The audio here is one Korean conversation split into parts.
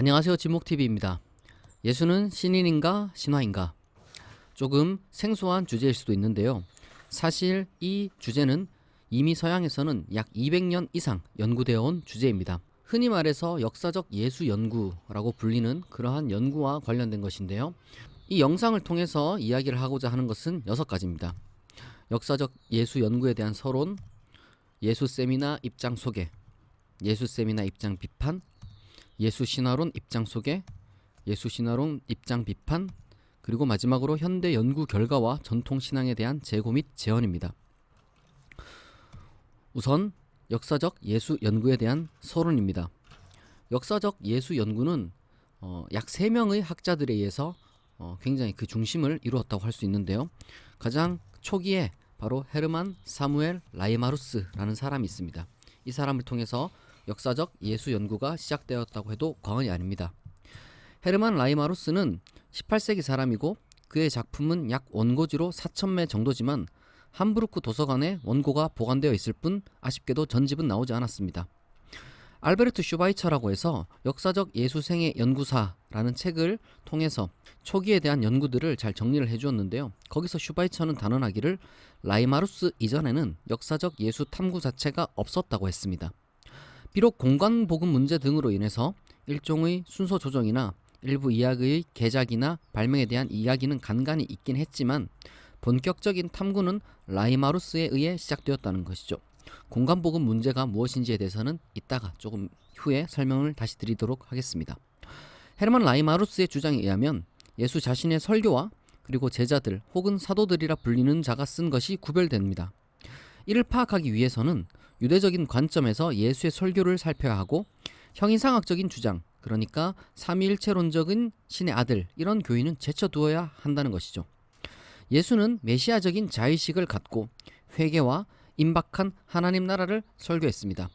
안녕하세요. 지목TV입니다. 예수는 신인인가 신화인가? 조금 생소한 주제일 수도 있는데요. 사실 이 주제는 이미 서양에서는 약 200년 이상 연구되어 온 주제입니다. 흔히 말해서 역사적 예수 연구라고 불리는 그러한 연구와 관련된 것인데요. 이 영상을 통해서 이야기를 하고자 하는 것은 6가지입니다. 역사적 예수 연구에 대한 서론, 예수 세미나 입장 소개, 예수 세미나 입장 비판, 예수 신화론 입장 소개, 예수 신화론 입장 비판, 그리고 마지막으로 현대 연구 결과와 전통 신앙에 대한 재고 및 재현입니다. 우선 역사적 예수 연구에 대한 서론입니다. 역사적 예수 연구는 약 3명의 학자들에 의해서 굉장히 그 중심을 이루었다고 할 수 있는데요. 가장 초기에 바로 헤르만 사무엘 라이마루스라는 사람이 있습니다. 이 사람을 통해서 역사적 예수 연구가 시작되었다고 해도 과언이 아닙니다. 헤르만 라이마루스는 18세기 사람이고 그의 작품은 약 원고지로 4,000매 정도지만 함부르크 도서관에 원고가 보관되어 있을 뿐 아쉽게도 전집은 나오지 않았습니다. 알베르트 슈바이처라고 해서 역사적 예수생애 연구사라는 책을 통해서 초기에 대한 연구들을 잘 정리를 해주었는데요. 거기서 슈바이처는 단언하기를 라이마루스 이전에는 역사적 예수 탐구 자체가 없었다고 했습니다. 비록 공간복음 문제 등으로 인해서 일종의 순서 조정이나 일부 이야기의 개작이나 발명에 대한 이야기는 간간히 있긴 했지만 본격적인 탐구는 라이마루스에 의해 시작되었다는 것이죠. 공간복음 문제가 무엇인지에 대해서는 이따가 조금 후에 설명을 다시 드리도록 하겠습니다. 헤르만 라이마루스의 주장에 의하면 예수 자신의 설교와 그리고 제자들 혹은 사도들이라 불리는 자가 쓴 것이 구별됩니다. 이를 파악하기 위해서는 유대적인 관점에서 예수의 설교를 살펴야 하고 형이상학적인 주장, 그러니까 삼위일체론적인 신의 아들, 이런 교인은 제쳐두어야 한다는 것이죠. 예수는 메시아적인 자의식을 갖고 회개와 임박한 하나님 나라를 설교했습니다.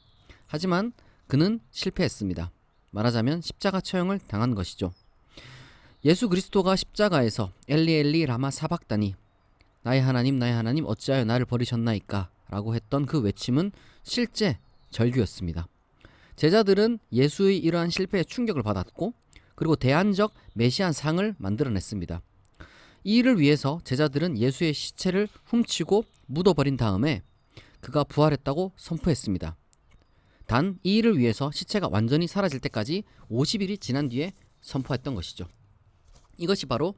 하지만 그는 실패했습니다. 말하자면 십자가 처형을 당한 것이죠. 예수 그리스도가 십자가에서 엘리 엘리 라마 사박다니, 나의 하나님 어찌하여 나를 버리셨나이까 라고 했던 그 외침은 실제 절규였습니다. 제자들은 예수의 이러한 실패에 충격을 받았고 그리고 대안적 메시안상을 만들어냈습니다. 이 일을 위해서 제자들은 예수의 시체를 훔치고 묻어버린 다음에 그가 부활했다고 선포했습니다. 단 이 일을 위해서 시체가 완전히 사라질 때까지 50일이 지난 뒤에 선포했던 것이죠. 이것이 바로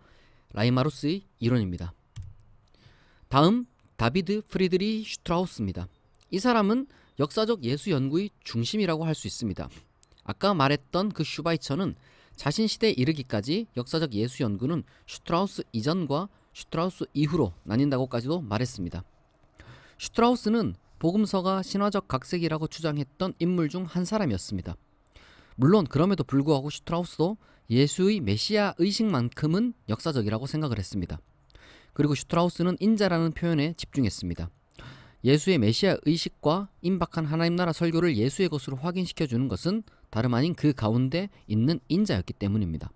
라이마루스의 이론입니다. 다음 다비드 프리드리 슈트라우스입니다. 이 사람은 역사적 예수 연구의 중심이라고 할 수 있습니다. 아까 말했던 그 슈바이처는 자신 시대에 이르기까지 역사적 예수 연구는 슈트라우스 이전과 슈트라우스 이후로 나뉜다고까지도 말했습니다. 슈트라우스는 복음서가 신화적 각색이라고 주장했던 인물 중 한 사람이었습니다. 물론 그럼에도 불구하고 슈트라우스도 예수의 메시아 의식만큼은 역사적이라고 생각을 했습니다. 그리고 슈트라우스는 인자라는 표현에 집중했습니다. 예수의 메시아 의식과 임박한 하나님 나라 설교를 예수의 것으로 확인시켜주는 것은 다름 아닌 그 가운데 있는 인자였기 때문입니다.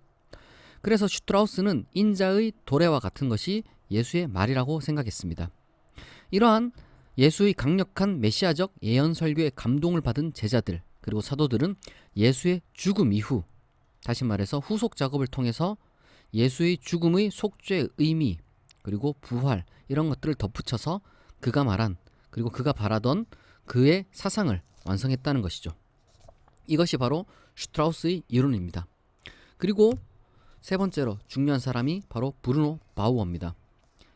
그래서 슈트라우스는 인자의 도래와 같은 것이 예수의 말이라고 생각했습니다. 이러한 예수의 강력한 메시아적 예언 설교에 감동을 받은 제자들 그리고 사도들은 예수의 죽음 이후, 다시 말해서 후속 작업을 통해서 예수의 죽음의 속죄의 의미 그리고 부활 이런 것들을 덧붙여서 그가 말한 그리고 그가 바라던 그의 사상을 완성했다는 것이죠. 이것이 바로 슈트라우스의 이론입니다. 그리고 세 번째로 중요한 사람이 바로 브루노 바우어입니다.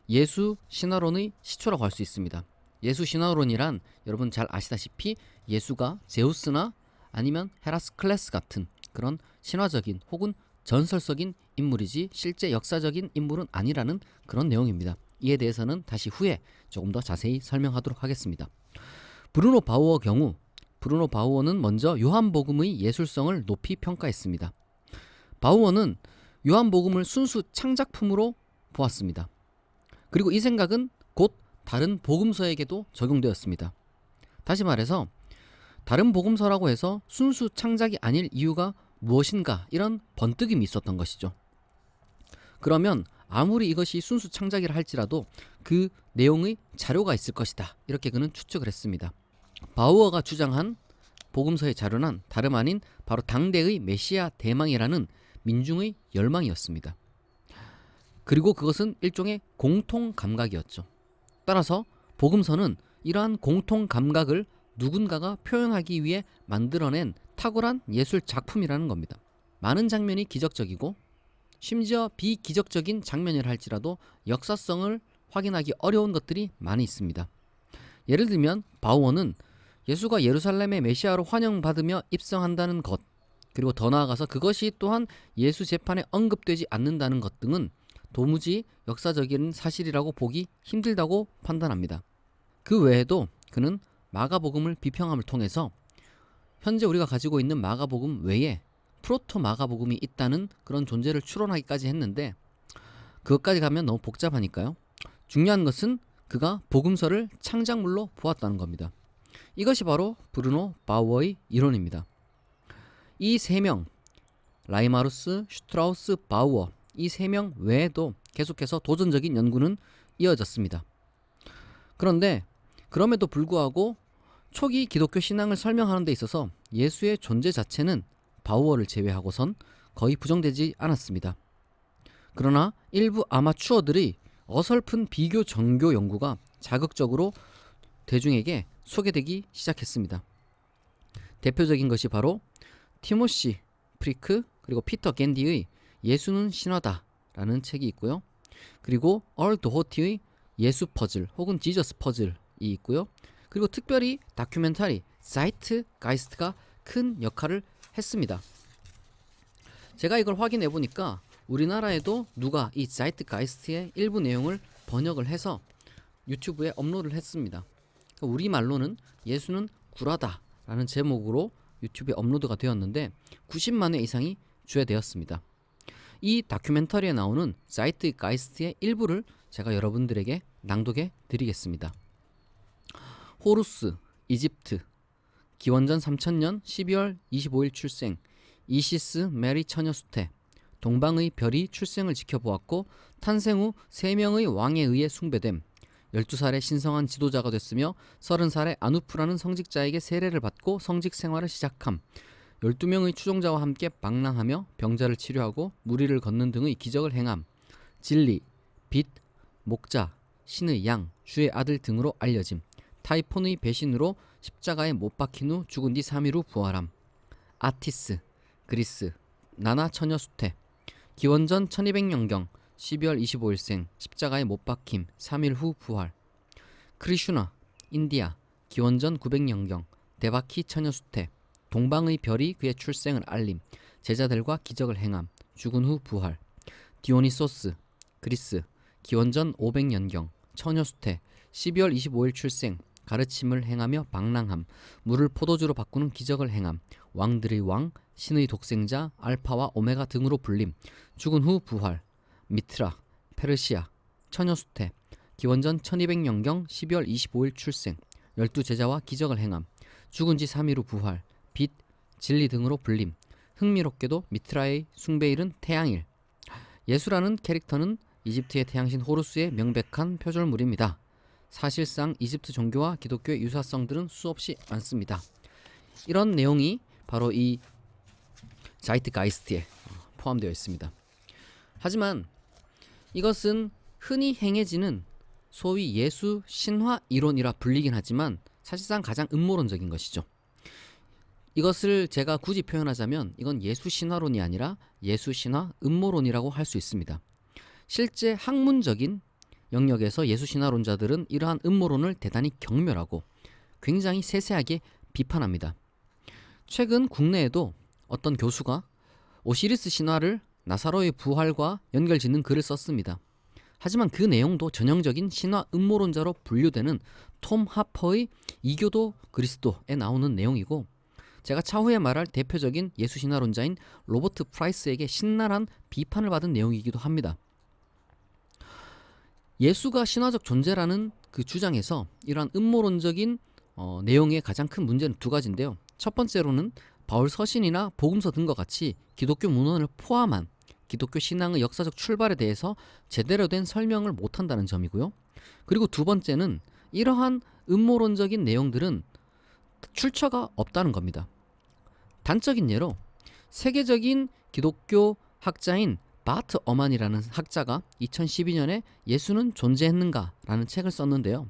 예수 신화론의 시초라고 할 수 있습니다. 예수 신화론이란 여러분 잘 아시다시피 예수가 제우스나 아니면 헤라스클레스 같은 그런 신화적인 혹은 전설적인 인물이지 실제 역사적인 인물은 아니라는 그런 내용입니다. 이에 대해서는 다시 후에 조금 더 자세히 설명하도록 하겠습니다. 브루노 바우어 경우 브루노 바우어는 먼저 요한복음의 예술성을 높이 평가했습니다. 바우어는 요한복음을 순수 창작품으로 보았습니다. 그리고 이 생각은 곧 다른 복음서에게도 적용되었습니다. 다시 말해서 다른 복음서라고 해서 순수 창작이 아닐 이유가 무엇인가 이런 번뜩임이 있었던 것이죠. 그러면 아무리 이것이 순수 창작이라 할지라도 그 내용의 자료가 있을 것이다. 이렇게 그는 추측을 했습니다. 바우어가 주장한 복음서의 자료는 다름 아닌 바로 당대의 메시아 대망이라는 민중의 열망이었습니다. 그리고 그것은 일종의 공통 감각이었죠. 따라서 복음서는 이러한 공통 감각을 누군가가 표현하기 위해 만들어낸 탁월한 예술 작품이라는 겁니다. 많은 장면이 기적적이고 심지어 비기적적인 장면이라 할지라도 역사성을 확인하기 어려운 것들이 많이 있습니다. 예를 들면 바우어는 예수가 예루살렘의 메시아로 환영받으며 입성한다는 것, 그리고 더 나아가서 그것이 또한 예수 재판에 언급되지 않는다는 것 등은 도무지 역사적인 사실이라고 보기 힘들다고 판단합니다. 그 외에도 그는 마가복음을 비평함을 통해서 현재 우리가 가지고 있는 마가복음 외에 프로토 마가복음이 있다는 그런 존재를 추론하기까지 했는데 그것까지 가면 너무 복잡하니까요. 중요한 것은 그가 복음서를 창작물로 보았다는 겁니다. 이것이 바로 브루노 바우어의 이론입니다. 이 세 명, 라이마루스, 슈트라우스, 바우어, 이 세 명 외에도 계속해서 도전적인 연구는 이어졌습니다. 그런데 그럼에도 불구하고 초기 기독교 신앙을 설명하는 데 있어서 예수의 존재 자체는 바우어를 제외하고선 거의 부정되지 않았습니다. 그러나 일부 아마추어들의 어설픈 비교 정교 연구가 자극적으로 대중에게 소개되기 시작했습니다. 대표적인 것이 바로 티모시 프리크 그리고 피터 겐디의 예수는 신화다 라는 책이 있고요. 그리고 얼 도호티의 예수 퍼즐 혹은 지저스 퍼즐이 있고요. 그리고 특별히 다큐멘터리 자이트가이스트가 큰 역할을 했습니다. 제가 이걸 확인해 보니까 우리나라에도 누가 이 자이트가이스트의 일부 내용을 번역을 해서 유튜브에 업로드를 했습니다. 우리말로는 예수는 구라다 라는 제목으로 유튜브에 업로드가 되었는데 90만 회 이상이 조회되었습니다. 이 다큐멘터리에 나오는 자이트가이스트의 일부를 제가 여러분들에게 낭독해 드리겠습니다. 호루스, 이집트, 기원전 3000년 12월 25일 출생, 이시스 메리 처녀 수태, 동방의 별이 출생을 지켜보았고 탄생 후 3명의 왕에 의해 숭배됨, 12살에 신성한 지도자가 됐으며 30살에 아누프라는 성직자에게 세례를 받고 성직 생활을 시작함, 12명의 추종자와 함께 방랑하며 병자를 치료하고 무리를 걷는 등의 기적을 행함, 진리, 빛, 목자, 신의 양, 주의 아들 등으로 알려짐, 타이폰의 배신으로 십자가에 못 박힌 후 죽은 뒤 3일 후 부활함, 아티스, 그리스, 나나 처녀 수태, 기원전 1200년경 12월 25일생, 십자가에 못 박힘, 3일 후 부활, 크리슈나, 인디아, 기원전 900년경, 데바키 처녀 수태, 동방의 별이 그의 출생을 알림, 제자들과 기적을 행함, 죽은 후 부활, 디오니소스, 그리스, 기원전 500년경, 처녀 수태, 12월 25일 출생, 가르침을 행하며 방랑함, 물을 포도주로 바꾸는 기적을 행함, 왕들의 왕, 신의 독생자, 알파와 오메가 등으로 불림, 죽은 후 부활, 미트라, 페르시아, 처녀수태, 기원전 1200년경 12월 25일 출생, 12제자와 기적을 행함, 죽은 지 3일 후 부활, 빛, 진리 등으로 불림, 흥미롭게도 미트라의 숭배일은 태양일. 예수라는 캐릭터는 이집트의 태양신 호루스의 명백한 표절물입니다. 사실상 이집트 종교와 기독교의 유사성들은 수없이 많습니다. 이런 내용이 바로 이 자이트가이스트에 포함되어 있습니다. 하지만 이것은 흔히 행해지는 소위 예수 신화 이론이라 불리긴 하지만 사실상 가장 음모론적인 것이죠. 이것을 제가 굳이 표현하자면 이건 예수 신화론이 아니라 예수 신화 음모론이라고 할 수 있습니다. 실제 학문적인 영역에서 예수 신화론자들은 이러한 음모론을 대단히 경멸하고 굉장히 세세하게 비판합니다. 최근 국내에도 어떤 교수가 오시리스 신화를 나사로의 부활과 연결짓는 글을 썼습니다. 하지만 그 내용도 전형적인 신화 음모론자로 분류되는 톰 하퍼의 이교도 그리스도에 나오는 내용이고, 제가 차후에 말할 대표적인 예수 신화론자인 로버트 프라이스에게 신랄한 비판을 받은 내용이기도 합니다. 예수가 신화적 존재라는 그 주장에서 이러한 음모론적인 내용의 가장 큰 문제는 두 가지인데요. 첫 번째로는 바울 서신이나 복음서 등과 같이 기독교 문헌을 포함한 기독교 신앙의 역사적 출발에 대해서 제대로 된 설명을 못한다는 점이고요. 그리고 두 번째는 이러한 음모론적인 내용들은 출처가 없다는 겁니다. 단적인 예로 세계적인 기독교 학자인 바트 어만이라는 학자가 2012년에 예수는 존재했는가라는 책을 썼는데요.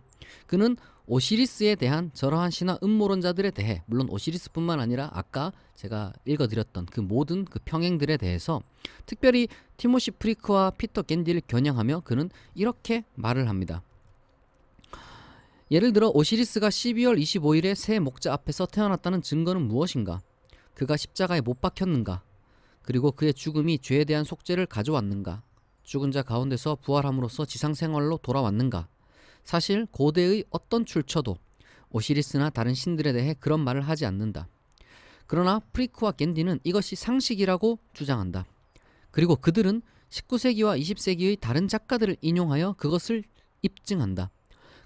그는 오시리스에 대한 저러한 신화 음모론자들에 대해, 물론 오시리스뿐만 아니라 아까 제가 읽어드렸던 그 모든 그 평행들에 대해서 특별히 티모시 프리크와 피터 겐디를 겨냥하며 그는 이렇게 말을 합니다. 예를 들어 오시리스가 12월 25일에 새 목자 앞에서 태어났다는 증거는 무엇인가? 그가 십자가에 못 박혔는가? 그리고 그의 죽음이 죄에 대한 속죄를 가져왔는가? 죽은 자 가운데서 부활함으로써 지상생활로 돌아왔는가? 사실 고대의 어떤 출처도 오시리스나 다른 신들에 대해 그런 말을 하지 않는다. 그러나 프리크와 겐디는 이것이 상식이라고 주장한다. 그리고 그들은 19세기와 20세기의 다른 작가들을 인용하여 그것을 입증한다.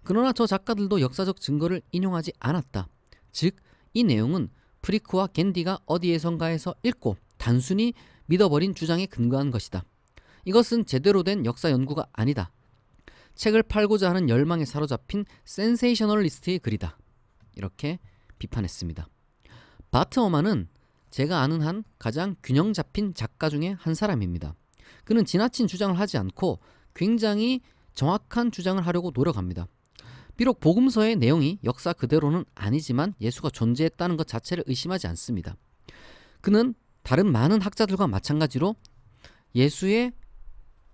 그러나 저 작가들도 역사적 증거를 인용하지 않았다. 즉, 이 내용은 프리크와 겐디가 어디에선가에서 읽고 단순히 믿어버린 주장에 근거한 것이다. 이것은 제대로 된 역사 연구가 아니다. 책을 팔고자 하는 열망에 사로잡힌 센세이셔널리스트의 글이다. 이렇게 비판했습니다. 바트 어만은 제가 아는 한 가장 균형 잡힌 작가 중에 한 사람입니다. 그는 지나친 주장을 하지 않고 굉장히 정확한 주장을 하려고 노력합니다. 비록 복음서의 내용이 역사 그대로는 아니지만 예수가 존재했다는 것 자체를 의심하지 않습니다. 그는 다른 많은 학자들과 마찬가지로 예수의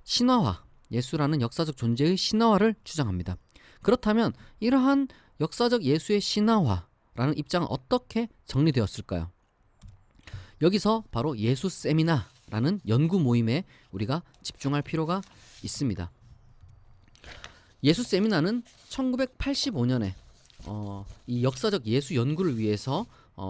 신화화, 예수라는 역사적 존재의 신화화를 주장합니다. 그렇다면 이러한 역사적 예수의 신화화라는 입장은 어떻게 정리되었을까요? 여기서 바로 예수 세미나라는 연구 모임에 우리가 집중할 필요가 있습니다. 예수 세미나는 1985년에 이 역사적 예수 연구를 위해서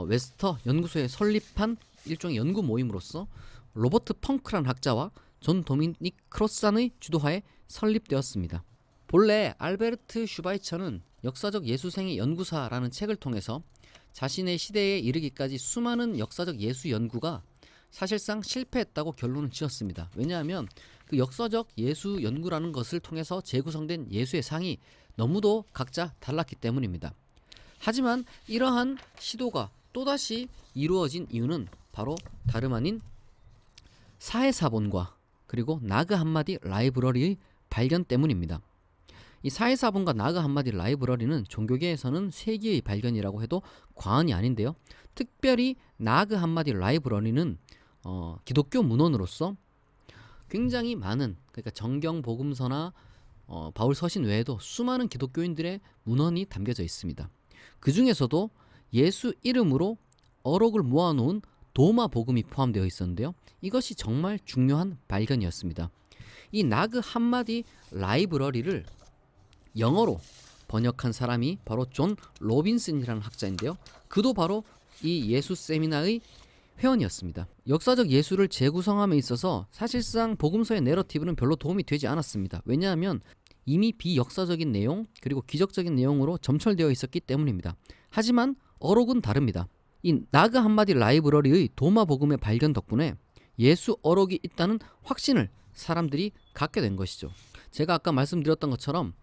웨스터 연구소에 설립한 일종의 연구 모임으로서 로버트 펑크란 학자와 존 도미닉 크로산의 주도하에 설립되었습니다. 본래 알베르트 슈바이처는 역사적 예수생의 연구사라는 책을 통해서 자신의 시대에 이르기까지 수많은 역사적 예수 연구가 사실상 실패했다고 결론을 지었습니다. 왜냐하면 그 역사적 예수 연구라는 것을 통해서 재구성된 예수의 상이 너무도 각자 달랐기 때문입니다. 하지만 이러한 시도가 또다시 이루어진 이유는 바로 다름 아닌 사해사본과 그리고 나그 한마디 라이브러리의 발견 때문입니다. 이 사해사본과 나그 한마디 라이브러리는 종교계에서는 세기의 발견이라고 해도 과언이 아닌데요. 특별히 나그 한마디 라이브러리는 기독교 문헌으로서 굉장히 많은, 그러니까 정경 복음서나 바울 서신 외에도 수많은 기독교인들의 문헌이 담겨져 있습니다. 그 중에서도 예수 이름으로 어록을 모아놓은 도마 복음이 포함되어 있었는데요. 이것이 정말 중요한 발견이었습니다. 이 나그 한마디 라이브러리를 영어로 번역한 사람이 바로 존 로빈슨이라는 학자인데요. 그도 바로 이 예수 세미나의 회원이었습니다. 역사적 예수를 재구성함에 있어서 사실상 복음서의 내러티브는 별로 도움이 되지 않았습니다. 왜냐하면 이미 비역사적인 내용 그리고 기적적인 내용으로 점철되어 있었기 때문입니다. 하지만 어록은 다릅니다. 이 나그 한마디 라이브러리의 도마 복음의 발견 덕분에 예수 어록이 있다는 확신을 사람들이 갖게 된 것이죠. 제가 아까 말씀드렸던 것처럼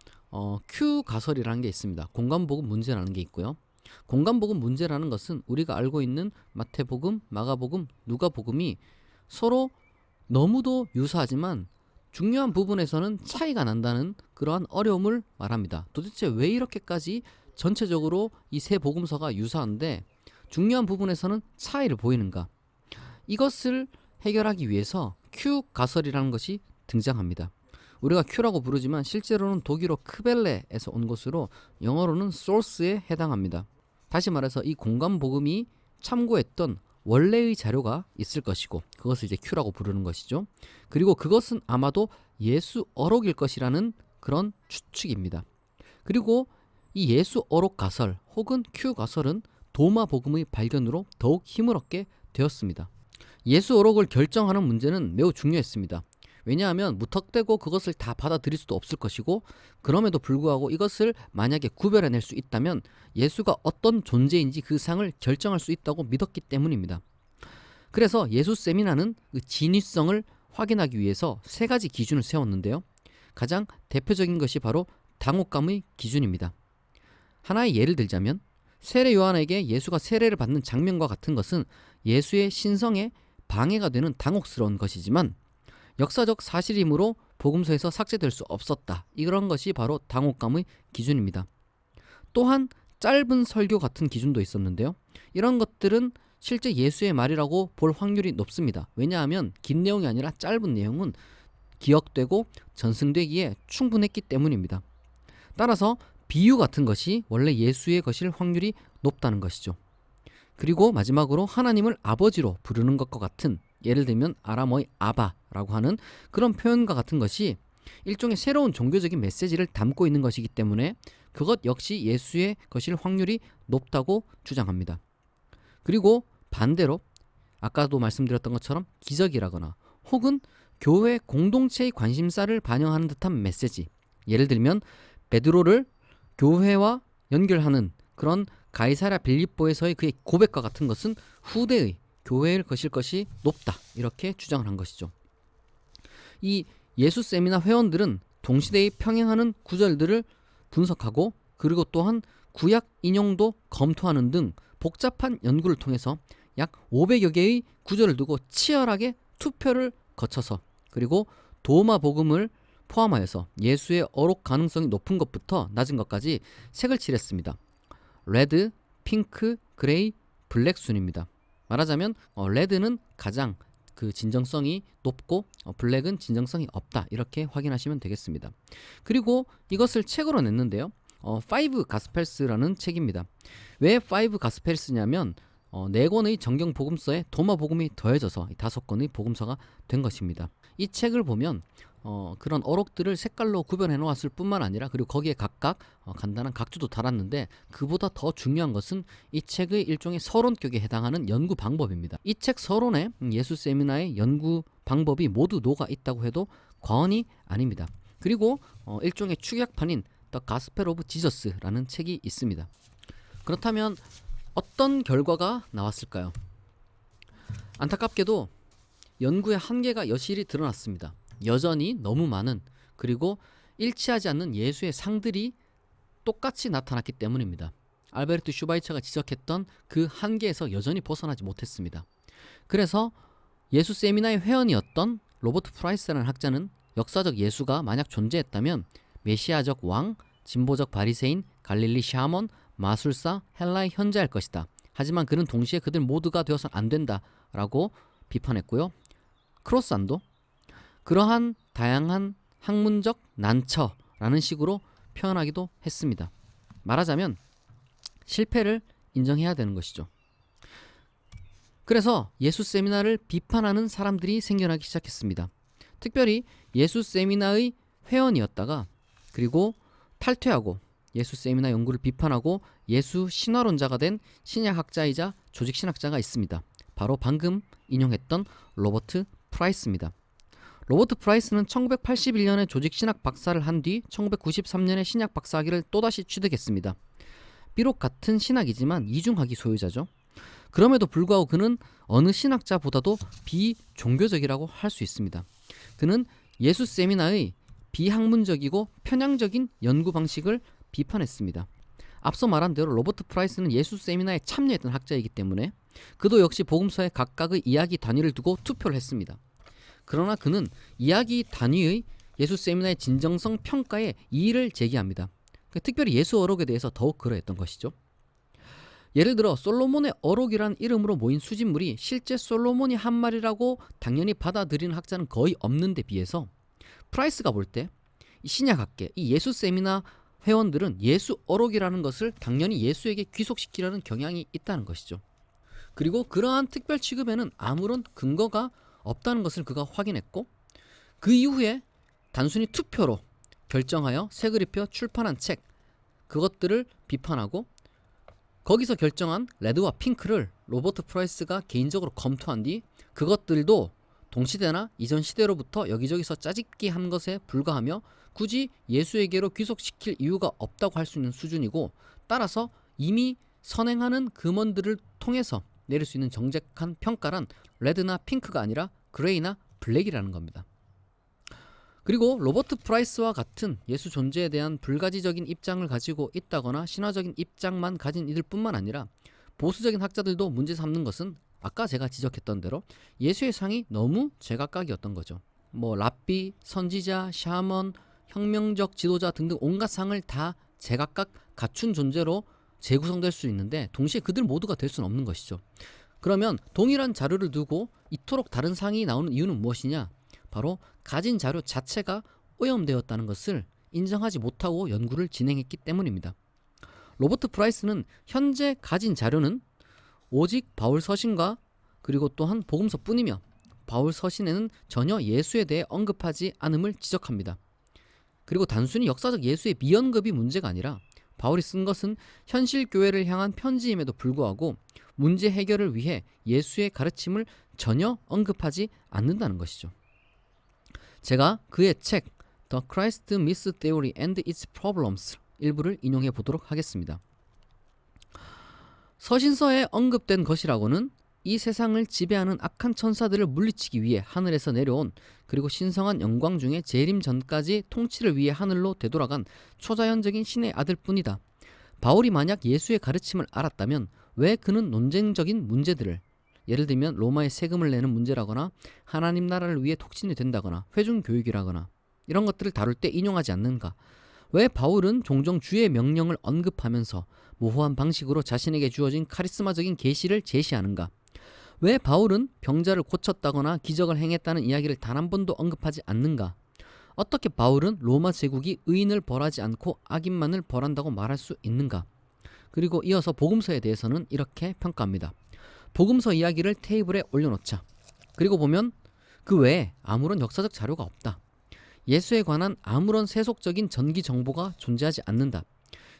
Q 가설이라는 게 있습니다. 공간복음 문제라는 게 있고요. 공간복음 문제라는 것은 우리가 알고 있는 마태복음, 마가복음, 누가복음이 서로 너무도 유사하지만 중요한 부분에서는 차이가 난다는 그러한 어려움을 말합니다. 도대체 왜 이렇게까지 전체적으로 이 세 복음서가 유사한데 중요한 부분에서는 차이를 보이는가? 이것을 해결하기 위해서 Q 가설이라는 것이 등장합니다. 우리가 Q라고 부르지만 실제로는 독일어 크벨레에서 온 것으로 영어로는 source에 해당합니다. 다시 말해서 이 공간 복음이 참고했던 원래의 자료가 있을 것이고 그것을 이제 Q라고 부르는 것이죠. 그리고 그것은 아마도 예수 어록일 것이라는 그런 추측입니다. 그리고 이 예수 어록 가설 혹은 Q 가설은 도마 복음의 발견으로 더욱 힘을 얻게 되었습니다. 예수 어록을 결정하는 문제는 매우 중요했습니다. 왜냐하면 무턱대고 그것을 다 받아들일 수도 없을 것이고 그럼에도 불구하고 이것을 만약에 구별해낼 수 있다면 예수가 어떤 존재인지 그 상을 결정할 수 있다고 믿었기 때문입니다. 그래서 예수 세미나는 그 진위성을 확인하기 위해서 세 가지 기준을 세웠는데요. 가장 대표적인 것이 바로 당혹감의 기준입니다. 하나의 예를 들자면 세례 요한에게 예수가 세례를 받는 장면과 같은 것은 예수의 신성에 방해가 되는 당혹스러운 것이지만 역사적 사실이므로 복음서에서 삭제될 수 없었다. 이런 것이 바로 당혹감의 기준입니다. 또한 짧은 설교 같은 기준도 있었는데요. 이런 것들은 실제 예수의 말이라고 볼 확률이 높습니다. 왜냐하면 긴 내용이 아니라 짧은 내용은 기억되고 전승되기에 충분했기 때문입니다. 따라서 비유 같은 것이 원래 예수의 것일 확률이 높다는 것이죠. 그리고 마지막으로 하나님을 아버지로 부르는 것과 같은, 예를 들면 아람어의 아바라고 하는 그런 표현과 같은 것이 일종의 새로운 종교적인 메시지를 담고 있는 것이기 때문에 그것 역시 예수의 것일 확률이 높다고 주장합니다. 그리고 반대로 아까도 말씀드렸던 것처럼 기적이라거나 혹은 교회 공동체의 관심사를 반영하는 듯한 메시지, 예를 들면 베드로를 교회와 연결하는 그런 가이사랴 빌립보에서의 그의 고백과 같은 것은 후대의 교회를 거실 것이 높다, 이렇게 주장을 한 것이죠. 이 예수 세미나 회원들은 동시대에 평행하는 구절들을 분석하고 그리고 또한 구약 인용도 검토하는 등 복잡한 연구를 통해서 약 500여 개의 구절을 두고 치열하게 투표를 거쳐서, 그리고 도마 복음을 포함하여서 예수의 어록 가능성이 높은 것부터 낮은 것까지 색을 칠했습니다. 레드, 핑크, 그레이, 블랙 순입니다. 말하자면 레드는 가장 그 진정성이 높고 블랙은 진정성이 없다, 이렇게 확인하시면 되겠습니다. 그리고 이것을 책으로 냈는데요. Five Gospels라는 책입니다. 왜 Five Gospels냐면 4권의 정경 복음서에 도마 복음이 더해져서 5권의 복음서가 된 것입니다. 이 책을 보면 그런 어록들을 색깔로 구별해 놓았을 뿐만 아니라, 그리고 거기에 각각 간단한 각주도 달았는데, 그보다 더 중요한 것은 이 책의 일종의 서론격에 해당하는 연구 방법입니다. 이 책 서론에 예수 세미나의 연구 방법이 모두 녹아 있다고 해도 과언이 아닙니다. 그리고 일종의 축약판인 The Gospel of Jesus라는 책이 있습니다. 그렇다면 어떤 결과가 나왔을까요? 안타깝게도 연구의 한계가 여실히 드러났습니다. 여전히 너무 많은, 그리고 일치하지 않는 예수의 상들이 똑같이 나타났기 때문입니다. 알베르트 슈바이처가 지적했던 그 한계에서 여전히 벗어나지 못했습니다. 그래서 예수 세미나의 회원이었던 로버트 프라이스라는 학자는 역사적 예수가 만약 존재했다면 메시아적 왕, 진보적 바리새인, 갈릴리 샤먼, 마술사, 헬라의 현자일 것이다. 하지만 그는 동시에 그들 모두가 되어서는 안 된다라고 비판했고요. 크로산도 그러한 다양한 학문적 난처라는 식으로 표현하기도 했습니다. 말하자면 실패를 인정해야 되는 것이죠. 그래서 예수 세미나를 비판하는 사람들이 생겨나기 시작했습니다. 특별히 예수 세미나의 회원이었다가 그리고 탈퇴하고 예수 세미나 연구를 비판하고 예수 신화론자가 된 신약학자이자 조직신학자가 있습니다. 바로 방금 인용했던 로버트 프라이스입니다. 로버트 프라이스는 1981년에 조직신학 박사를 한 뒤 1993년에 신약 박사학위를 또다시 취득했습니다. 비록 같은 신학이지만 이중학위 소유자죠. 그럼에도 불구하고 그는 어느 신학자보다도 비종교적이라고 할 수 있습니다. 그는 예수 세미나의 비학문적이고 편향적인 연구 방식을 비판했습니다. 앞서 말한 대로 로버트 프라이스는 예수 세미나에 참여했던 학자이기 때문에 그도 역시 복음서의 각각의 이야기 단위를 두고 투표를 했습니다. 그러나 그는 이야기 단위의 예수 세미나의 진정성 평가에 이의를 제기합니다. 특별히 예수 어록에 대해서 더욱 그러했던 것이죠. 예를 들어 솔로몬의 어록이란 이름으로 모인 수집물이 실제 솔로몬이 한 말이라고 당연히 받아들이는 학자는 거의 없는 데 비해서 프라이스가 볼 때 신약학계, 이 예수 세미나 회원들은 예수 어록이라는 것을 당연히 예수에게 귀속시키려는 경향이 있다는 것이죠. 그리고 그러한 특별 취급에는 아무런 근거가 없다는 것을 그가 확인했고, 그 이후에 단순히 투표로 결정하여 색을 입혀 출판한 책, 그것들을 비판하고 거기서 결정한 레드와 핑크를 로버트 프라이스가 개인적으로 검토한 뒤 그것들도 동시대나 이전 시대로부터 여기저기서 짜집기 한 것에 불과하며 굳이 예수에게로 귀속시킬 이유가 없다고 할 수 있는 수준이고, 따라서 이미 선행하는 금원들을 통해서 내릴 수 있는 정직한 평가란 레드나 핑크가 아니라 그레이나 블랙이라는 겁니다. 그리고 로버트 프라이스와 같은 예수 존재에 대한 불가지적인 입장을 가지고 있다거나 신화적인 입장만 가진 이들뿐만 아니라 보수적인 학자들도 문제 삼는 것은 아까 제가 지적했던 대로 예수의 상이 너무 제각각이었던 거죠. 뭐 랍비, 선지자, 샤먼, 혁명적 지도자 등등 온갖 상을 다 제각각 갖춘 존재로 재구성될 수 있는데 동시에 그들 모두가 될 수는 없는 것이죠. 그러면 동일한 자료를 두고 이토록 다른 상이 나오는 이유는 무엇이냐? 바로 가진 자료 자체가 오염되었다는 것을 인정하지 못하고 연구를 진행했기 때문입니다. 로버트 프라이스는 현재 가진 자료는 오직 바울 서신과 그리고 또한 복음서뿐이며 바울 서신에는 전혀 예수에 대해 언급하지 않음을 지적합니다. 그리고 단순히 역사적 예수의 미언급이 문제가 아니라 바울이 쓴 것은 현실 교회를 향한 편지임에도 불구하고 문제 해결을 위해 예수의 가르침을 전혀 언급하지 않는다는 것이죠. 제가 그의 책 The Christ Myth Theory and Its Problems 일부를 인용해 보도록 하겠습니다. 서신서에 언급된 것이라고는 이 세상을 지배하는 악한 천사들을 물리치기 위해 하늘에서 내려온 그리고 신성한 영광 중에 재림 전까지 통치를 위해 하늘로 되돌아간 초자연적인 신의 아들뿐이다. 바울이 만약 예수의 가르침을 알았다면 왜 그는 논쟁적인 문제들을 예를 들면 로마에 세금을 내는 문제라거나 하나님 나라를 위해 독신이 된다거나 회중교육이라거나 이런 것들을 다룰 때 인용하지 않는가? 왜 바울은 종종 주의 명령을 언급하면서 모호한 방식으로 자신에게 주어진 카리스마적인 계시를 제시하는가? 왜 바울은 병자를 고쳤다거나 기적을 행했다는 이야기를 단 한 번도 언급하지 않는가? 어떻게 바울은 로마 제국이 의인을 벌하지 않고 악인만을 벌한다고 말할 수 있는가? 그리고 이어서 복음서에 대해서는 이렇게 평가합니다. 복음서 이야기를 테이블에 올려놓자. 그리고 보면 그 외에 아무런 역사적 자료가 없다. 예수에 관한 아무런 세속적인 전기 정보가 존재하지 않는다.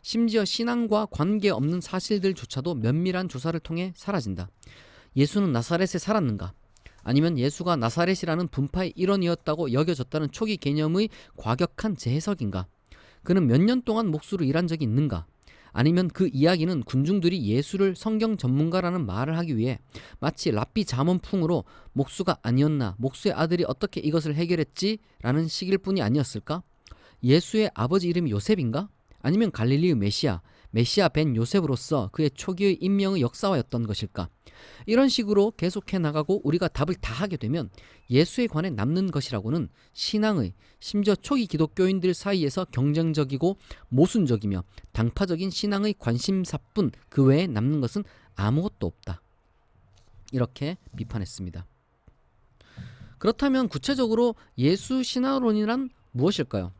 심지어 신앙과 관계없는 사실들조차도 면밀한 조사를 통해 사라진다. 예수는 나사렛에 살았는가? 아니면 예수가 나사렛이라는 분파의 일원이었다고 여겨졌다는 초기 개념의 과격한 재해석인가? 그는 몇 년 동안 목수로 일한 적이 있는가? 아니면 그 이야기는 군중들이 예수를 성경 전문가라는 말을 하기 위해 마치 랍비 잠언풍으로 목수가 아니었나, 목수의 아들이 어떻게 이것을 해결했지? 라는 식일 뿐이 아니었을까? 예수의 아버지 이름이 요셉인가? 아니면 갈릴리의 메시아 벤 요셉으로서 그의 초기의 인명의 역사화였던 것일까? 이런 식으로 계속해 나가고 우리가 답을 다 하게 되면 예수에 관해 남는 것이라고는 신앙의, 심지어 초기 기독교인들 사이에서 경쟁적이고 모순적이며 당파적인 신앙의 관심사뿐 그 외에 남는 것은 아무것도 없다. 이렇게 비판했습니다. 그렇다면 구체적으로 예수 신화론이란 무엇일까요?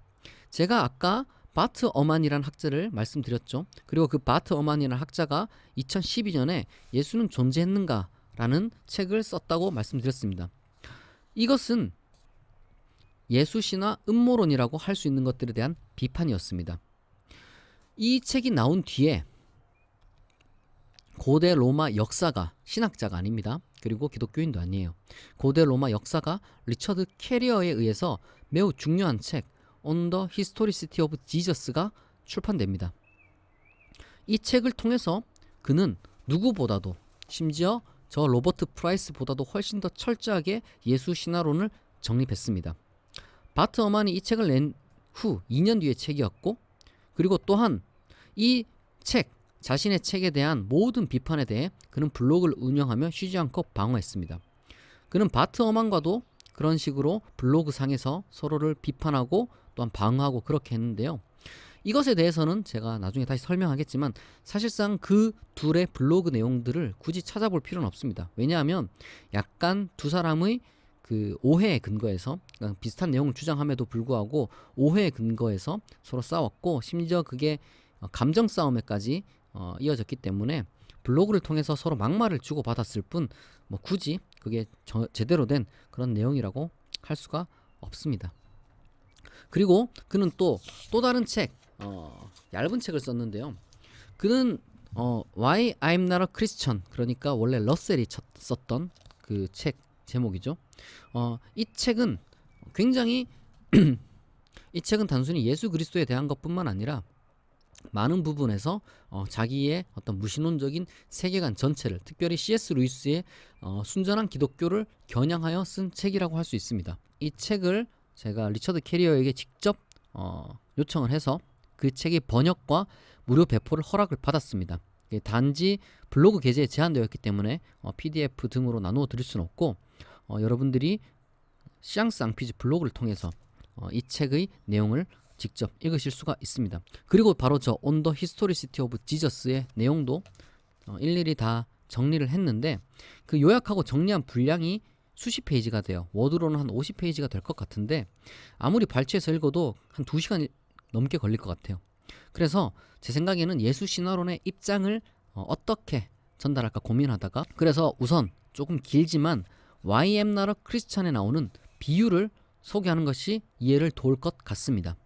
제가 아까 바트 어만이라는 학자를 말씀드렸죠. 그리고 그 바트 어만이라는 학자가 2012년에 예수는 존재했는가? 라는 책을 썼다고 말씀드렸습니다. 이것은 예수 신화 음모론이라고 할 수 있는 것들에 대한 비판이었습니다. 이 책이 나온 뒤에 고대 로마 역사가, 신학자가 아닙니다. 그리고 기독교인도 아니에요. 고대 로마 역사가 리처드 캐리어에 의해서 매우 중요한 책 On the Historicity of Jesus가 출판됩니다. 이 책을 통해서 그는 누구보다도, 심지어 저 로버트 프라이스보다도 훨씬 더 철저하게 예수 신화론을 정립했습니다. 바트 어만이 이 책을 낸 후 2년 뒤의 책이었고, 그리고 또한 이 책, 자신의 책에 대한 모든 비판에 대해 그는 블로그를 운영하며 쉬지 않고 방어했습니다. 그는 바트 어만과도 그런 식으로 블로그 상에서 서로를 비판하고 또한 방어하고 그렇게 했는데요. 이것에 대해서는 제가 나중에 다시 설명하겠지만 사실상 그 둘의 블로그 내용들을 굳이 찾아볼 필요는 없습니다. 왜냐하면 약간 두 사람의 그 오해에 근거해서 비슷한 내용을 주장함에도 불구하고 오해에 근거해서 서로 싸웠고 심지어 그게 감정 싸움에까지 이어졌기 때문에 블로그를 통해서 서로 막말을 주고받았을 뿐 뭐 굳이 그게 제대로 된 그런 내용이라고 할 수가 없습니다. 그리고 그는 또 다른 책, 얇은 책을 썼는데요. 그는 Why I'm Not a Christian, 그러니까 원래 러셀이 썼던 그 책 제목이죠. 이 책은 굉장히 이 책은 단순히 예수 그리스도에 대한 것뿐만 아니라 많은 부분에서 자기의 어떤 무신론적인 세계관 전체를, 특별히 C.S. 루이스의 순전한 기독교를 겨냥하여 쓴 책이라고 할 수 있습니다. 이 책을 제가 리처드 캐리어에게 직접 요청을 해서 그 책의 번역과 무료 배포를 허락을 받았습니다. 단지 블로그 계제에 제한되어 있기 때문에 PDF 등으로 나누어 드릴 수는 없고 여러분들이 시앙스 앙피즈 블로그를 통해서 이 책의 내용을 직접 읽으실 수가 있습니다. 그리고 바로 저 On the Historicity of Jesus의 내용도 일일이 다 정리를 했는데 그 요약하고 정리한 분량이 수십 페이지가 돼요. 워드로는 한 50페이지가 될 것 같은데 아무리 발췌해서 읽어도 한 2시간 넘게 걸릴 것 같아요. 그래서 제 생각에는 예수 신화론의 입장을 어떻게 전달할까 고민하다가 그래서 우선 조금 길지만 I am not a Christian에 나오는 비유를 소개하는 것이 이해를 도울 것 같습니다.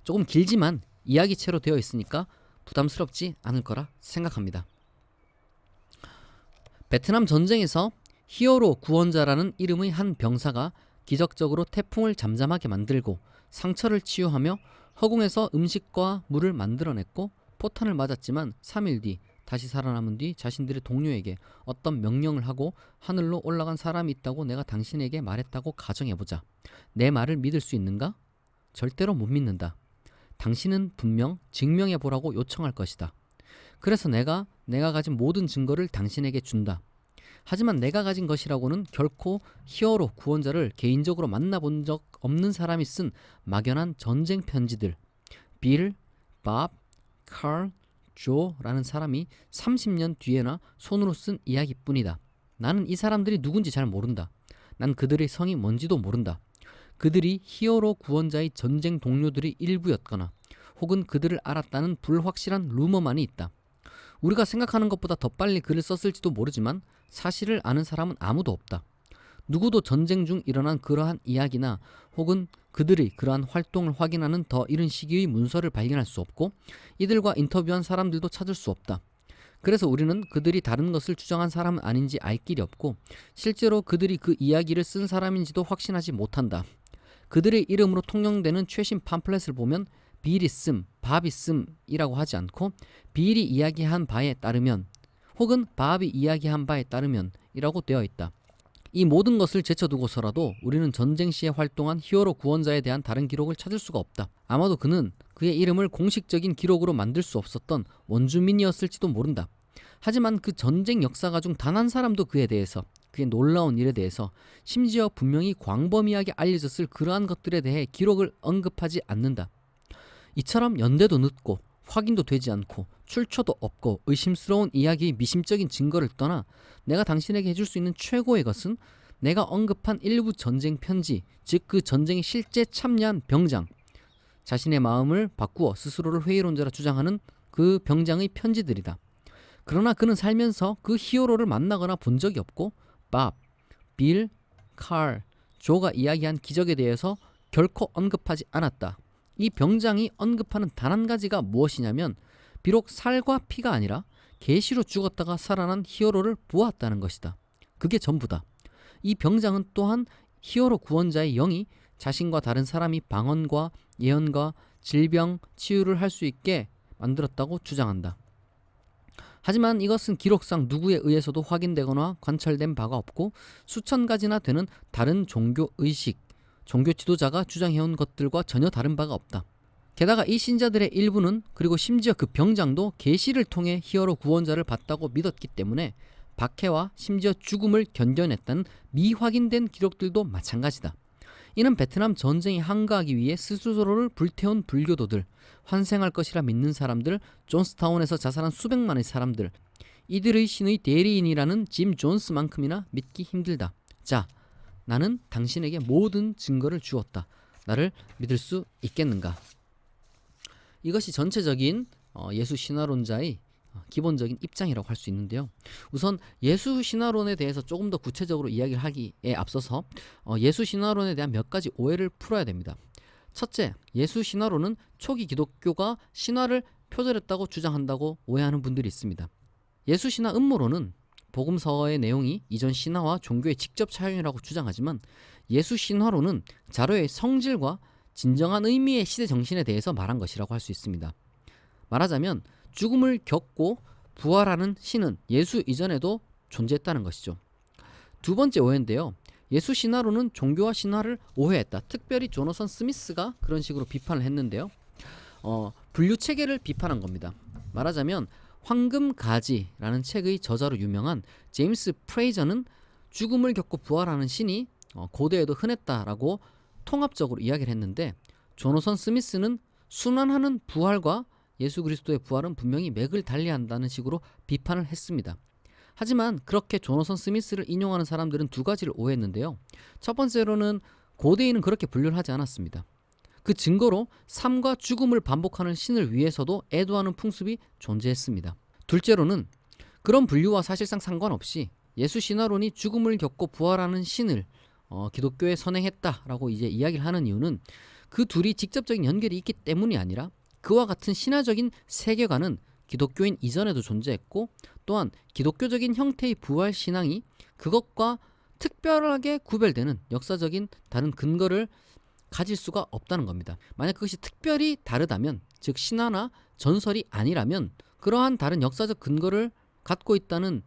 조금 길지만 이야기체로 되어 있으니까 부담스럽지 않을 거라 생각합니다. 베트남 전쟁에서 히어로 구원자라는 이름의 한 병사가 기적적으로 태풍을 잠잠하게 만들고 상처를 치유하며 허공에서 음식과 물을 만들어냈고 포탄을 맞았지만 3일 뒤 다시 살아남은 뒤 자신들의 동료에게 어떤 명령을 하고 하늘로 올라간 사람이 있다고 내가 당신에게 말했다고 가정해보자. 내 말을 믿을 수 있는가? 절대로 못 믿는다. 당신은 분명 증명해보라고 요청할 것이다. 그래서 내가 가진 모든 증거를 당신에게 준다. 하지만 내가 가진 것이라고는 결코 히어로 구원자를 개인적으로 만나본 적 없는 사람이 쓴 막연한 전쟁 편지들, 빌, 밥, 칼, 조라는 사람이 30년 뒤에나 손으로 쓴 이야기뿐이다. 나는 이 사람들이 누군지 잘 모른다. 난 그들의 성이 뭔지도 모른다. 그들이 히어로 구원자의 전쟁 동료들의 일부였거나 혹은 그들을 알았다는 불확실한 루머만이 있다. 우리가 생각하는 것보다 더 빨리 글을 썼을지도 모르지만 사실을 아는 사람은 아무도 없다. 누구도 전쟁 중 일어난 그러한 이야기나 혹은 그들의 그러한 활동을 확인하는 더 이른 시기의 문서를 발견할 수 없고 이들과 인터뷰한 사람들도 찾을 수 없다. 그래서 우리는 그들이 다른 것을 주장한 사람은 아닌지 알 길이 없고 실제로 그들이 그 이야기를 쓴 사람인지도 확신하지 못한다. 그들의 이름으로 통용되는 최신 팜플렛을 보면 빌이 씀, 밥이 씀이라고 하지 않고 빌이 이야기한 바에 따르면 혹은 밥이 이야기한 바에 따르면 이라고 되어 있다. 이 모든 것을 제쳐두고서라도 우리는 전쟁 시에 활동한 히어로 구원자에 대한 다른 기록을 찾을 수가 없다. 아마도 그는 그의 이름을 공식적인 기록으로 만들 수 없었던 원주민이었을지도 모른다. 하지만 그 전쟁 역사가 중 단 한 사람도 그에 대해서 그의 놀라운 일에 대해서 심지어 분명히 광범위하게 알려졌을 그러한 것들에 대해 기록을 언급하지 않는다. 이처럼 연대도 늦고 확인도 되지 않고 출처도 없고 의심스러운 이야기의 미심적인 증거를 떠나 내가 당신에게 해줄 수 있는 최고의 것은 내가 언급한 일부 전쟁 편지, 즉 그 전쟁에 실제 참여한 병장, 자신의 마음을 바꾸어 스스로를 회의론자라 주장하는 그 병장의 편지들이다. 그러나 그는 살면서 그 히어로를 만나거나 본 적이 없고 밥, 빌, 칼, 조가 이야기한 기적에 대해서 결코 언급하지 않았다. 이 병장이 언급하는 단 한 가지가 무엇이냐면 비록 살과 피가 아니라 계시로 죽었다가 살아난 히어로를 보았다는 것이다. 그게 전부다. 이 병장은 또한 히어로 구원자의 영이 자신과 다른 사람이 방언과 예언과 질병 치유를 할 수 있게 만들었다고 주장한다. 하지만 이것은 기록상 누구에 의해서도 확인되거나 관찰된 바가 없고 수천 가지나 되는 다른 종교 의식, 종교 지도자가 주장해온 것들과 전혀 다른 바가 없다. 게다가 이 신자들의 일부는 그리고 심지어 그 병장도 계시를 통해 히어로 구원자를 봤다고 믿었기 때문에 박해와 심지어 죽음을 견뎌냈다는 미확인된 기록들도 마찬가지다. 이는 베트남 전쟁이 한가하기 위해 스스로를 불태운 불교도들, 환생할 것이라 믿는 사람들, 존스타운에서 자살한 수백만의 사람들, 이들의 신의 대리인이라는 짐 존스만큼이나 믿기 힘들다. 자, 나는 당신에게 모든 증거를 주었다. 나를 믿을 수 있겠는가? 이것이 전체적인 예수 신화론자의 기본적인 입장이라고 할 수 있는데요. 우선 예수 신화론에 대해서 조금 더 구체적으로 이야기를 하기에 앞서서 예수 신화론에 대한 몇 가지 오해를 풀어야 됩니다. 첫째, 예수 신화론은 초기 기독교가 신화를 표절했다고 주장한다고 오해하는 분들이 있습니다. 예수 신화 음모론은 복음서의 내용이 이전 신화와 종교의 직접 차용이라고 주장하지만 예수 신화론은 자료의 성질과 진정한 의미의 시대 정신에 대해서 말한 것이라고 할 수 있습니다. 말하자면 죽음을 겪고 부활하는 신은 예수 이전에도 존재했다는 것이죠. 두 번째 오해인데요. 예수 신화론은 종교와 신화를 오해했다. 특별히 조너선 스미스가 그런 식으로 비판을 했는데요. 분류 체계를 비판한 겁니다. 말하자면 황금가지라는 책의 저자로 유명한 제임스 프레이저는 죽음을 겪고 부활하는 신이 고대에도 흔했다라고 통합적으로 이야기를 했는데, 조너선 스미스는 순환하는 부활과 예수 그리스도의 부활은 분명히 맥을 달리한다는 식으로 비판을 했습니다. 하지만 그렇게 조너선 스미스를 인용하는 사람들은 두 가지를 오해했는데요. 첫 번째로는 고대인은 그렇게 분류를 하지 않았습니다. 그 증거로 삶과 죽음을 반복하는 신을 위해서도 애도하는 풍습이 존재했습니다. 둘째로는 그런 분류와 사실상 상관없이 예수 신화론이 죽음을 겪고 부활하는 신을 기독교에 선행했다라고 이제 이야기를 하는 이유는 그 둘이 직접적인 연결이 있기 때문이 아니라, 그와 같은 신화적인 세계관은 기독교인 이전에도 존재했고, 또한 기독교적인 형태의 부활 신앙이 그것과 특별하게 구별되는 역사적인 다른 근거를 가질 수가 없다는 겁니다. 만약 그것이 특별히 다르다면, 즉 신화나 전설이 아니라면 그러한 다른 역사적 근거를 갖고 있다는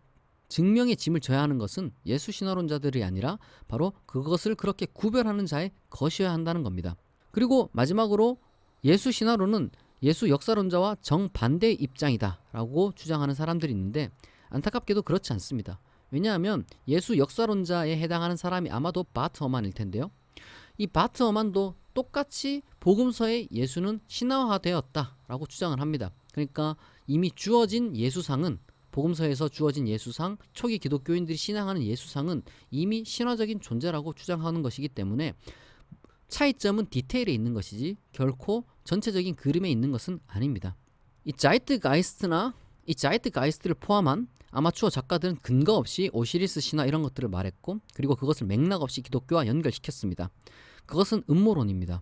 증명의 짐을 져야 하는 것은 예수 신화론자들이 아니라 바로 그것을 그렇게 구별하는 자의 것이어야 한다는 겁니다. 그리고 마지막으로 예수 신화론은 예수 역사론자와 정반대의 입장이다 라고 주장하는 사람들이 있는데, 안타깝게도 그렇지 않습니다. 왜냐하면 예수 역사론자에 해당하는 사람이 아마도 바트 어만일 텐데요. 이 바트 어만도 똑같이 복음서에 예수는 신화화되었다 라고 주장을 합니다. 그러니까 이미 주어진 예수상은, 복음서에서 주어진 예수상, 초기 기독교인들이 신앙하는 예수상은 이미 신화적인 존재라고 주장하는 것이기 때문에 차이점은 디테일에 있는 것이지 결코 전체적인 그림에 있는 것은 아닙니다. 이 자이트가이스트를 포함한 아마추어 작가들은 근거 없이 오시리스 신화 이런 것들을 말했고, 그리고 그것을 맥락 없이 기독교와 연결시켰습니다. 그것은 음모론입니다.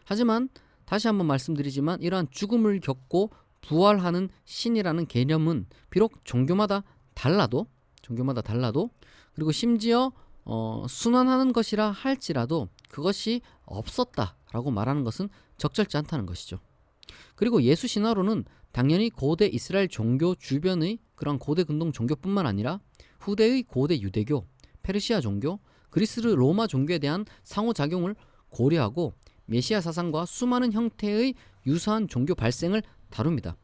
하지만 다시 한번 말씀드리지만, 이러한 죽음을 겪고 부활하는 신이라는 개념은 비록 종교마다 달라도, 그리고 심지어 순환하는 것이라 할지라도 그것이 없었다라고 말하는 것은 적절치 않다는 것이죠. 그리고 예수 신화론은 당연히 고대 이스라엘 종교 주변의 그런 고대 근동 종교뿐만 아니라 후대의 고대 유대교, 페르시아 종교, 그리스 로마 종교에 대한 상호작용을 고려하고 메시아 사상과 수많은 형태의 유사한 종교 발생을 다룹니다.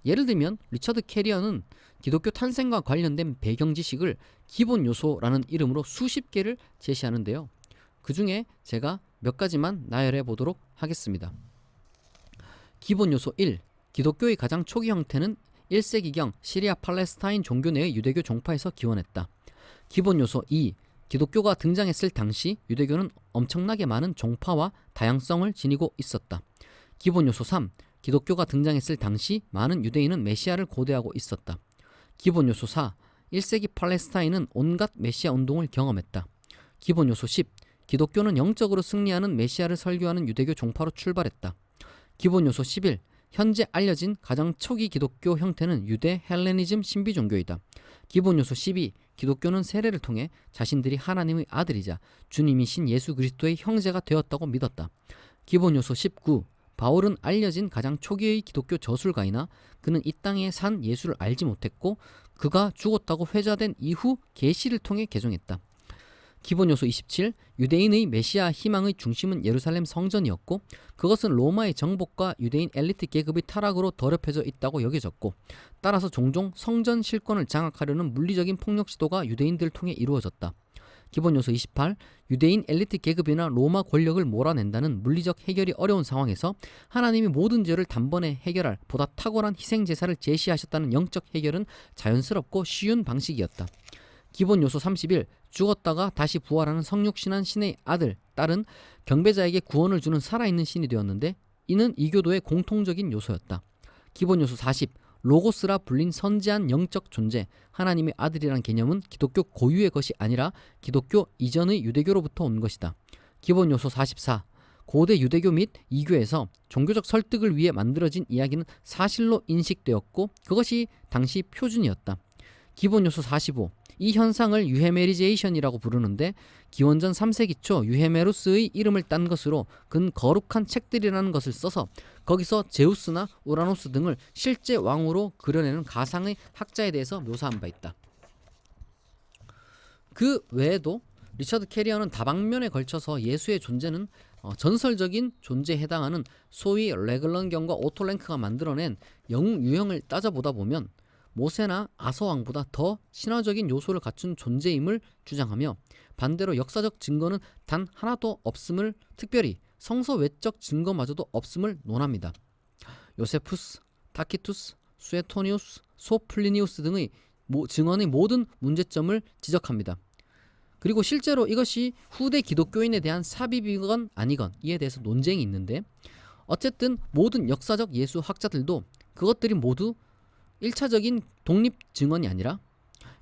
예를 들면 리처드 캐리어는 기독교 탄생과 관련된 배경 지식을 기본 요소라는 이름으로 수십 개를 제시하는데요. 그 중에 제가 몇 가지만 나열해 보도록 하겠습니다. 기본 요소 1. 기독교의 가장 초기 형태는 1세기경 시리아 팔레스타인 종교 내의 유대교 종파에서 기원했다. 기본 요소 2. 기독교가 등장했을 당시 유대교는 엄청나게 많은 종파와 다양성을 지니고 있었다. 기본 요소 3. 기독교가 등장했을 당시 많은 유대인은 메시아를 고대하고 있었다. 기본 요소 4. 1세기 팔레스타인은 온갖 메시아 운동을 경험했다. 기본 요소 10. 기독교는 영적으로 승리하는 메시아를 설교하는 유대교 종파로 출발했다. 기본 요소 11. 현재 알려진 가장 초기 기독교 형태는 유대 헬레니즘 신비 종교이다. 기본 요소 12. 기독교는 세례를 통해 자신들이 하나님의 아들이자 주님이신 예수 그리스도의 형제가 되었다고 믿었다. 기본 요소 19. 바울은 알려진 가장 초기의 기독교 저술가이나 그는 이 땅에 산 예수를 알지 못했고 그가 죽었다고 회자된 이후 계시를 통해 개종했다. 기본 요소 27. 유대인의 메시아 희망의 중심은 예루살렘 성전이었고 그것은 로마의 정복과 유대인 엘리트 계급의 타락으로 더럽혀져 있다고 여겨졌고, 따라서 종종 성전 실권을 장악하려는 물리적인 폭력 시도가 유대인들을 통해 이루어졌다. 기본 요소 28. 유대인 엘리트 계급이나 로마 권력을 몰아낸다는 물리적 해결이 어려운 상황에서 하나님이 모든 죄를 단번에 해결할 보다 탁월한 희생제사를 제시하셨다는 영적 해결은 자연스럽고 쉬운 방식이었다. 기본 요소 31. 죽었다가 다시 부활하는 성육신한 신의 아들, 딸은 경배자에게 구원을 주는 살아있는 신이 되었는데 이는 이교도의 공통적인 요소였다. 기본 요소 40. 로고스라 불린 선지한 영적 존재, 하나님의 아들이란 개념은 기독교 고유의 것이 아니라 기독교 이전의 유대교로부터 온 것이다. 기본 요소 44. 고대 유대교 및 이교에서 종교적 설득을 위해 만들어진 이야기는 사실로 인식되었고 그것이 당시 표준이었다. 기본 요소 45. 이 현상을 유헤메리제이션이라고 부르는데 기원전 3세기 초 유헤메루스의 이름을 딴 것으로 그는 거룩한 책들이라는 것을 써서 거기서 제우스나 우라노스 등을 실제 왕으로 그려내는 가상의 학자에 대해서 묘사한 바 있다. 그 외에도 리처드 캐리어는 다방면에 걸쳐서 예수의 존재는 전설적인 존재에 해당하는 소위 레글런경과 오토 랭크가 만들어낸 영웅 유형을 따져보다 보면 모세나 아서왕보다 더 신화적인 요소를 갖춘 존재임을 주장하며, 반대로 역사적 증거는 단 하나도 없음을, 특별히 성서 외적 증거마저도 없음을 논합니다. 요세푸스, 타키투스, 수에토니우스, 소플리니우스 등의 증언의 모든 문제점을 지적합니다. 그리고 실제로 이것이 후대 기독교인에 대한 삽입이건 아니건 이에 대해서 논쟁이 있는데, 어쨌든 모든 역사적 예수 학자들도 그것들이 모두 1차적인 독립 증언이 아니라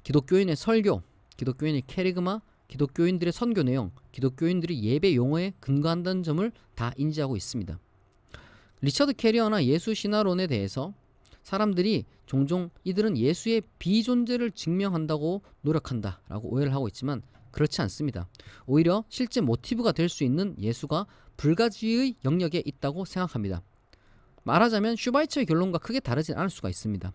기독교인의 설교, 기독교인의 캐리그마, 기독교인들의 선교 내용, 기독교인들이 예배 용어에 근거한다는 점을 다 인지하고 있습니다. 리처드 캐리어나 예수 신화론에 대해서 사람들이 종종 이들은 예수의 비존재를 증명한다고 노력한다라고 오해를 하고 있지만 그렇지 않습니다. 오히려 실제 모티브가 될 수 있는 예수가 불가지의 영역에 있다고 생각합니다. 말하자면 슈바이처의 결론과 크게 다르진 않을 수가 있습니다.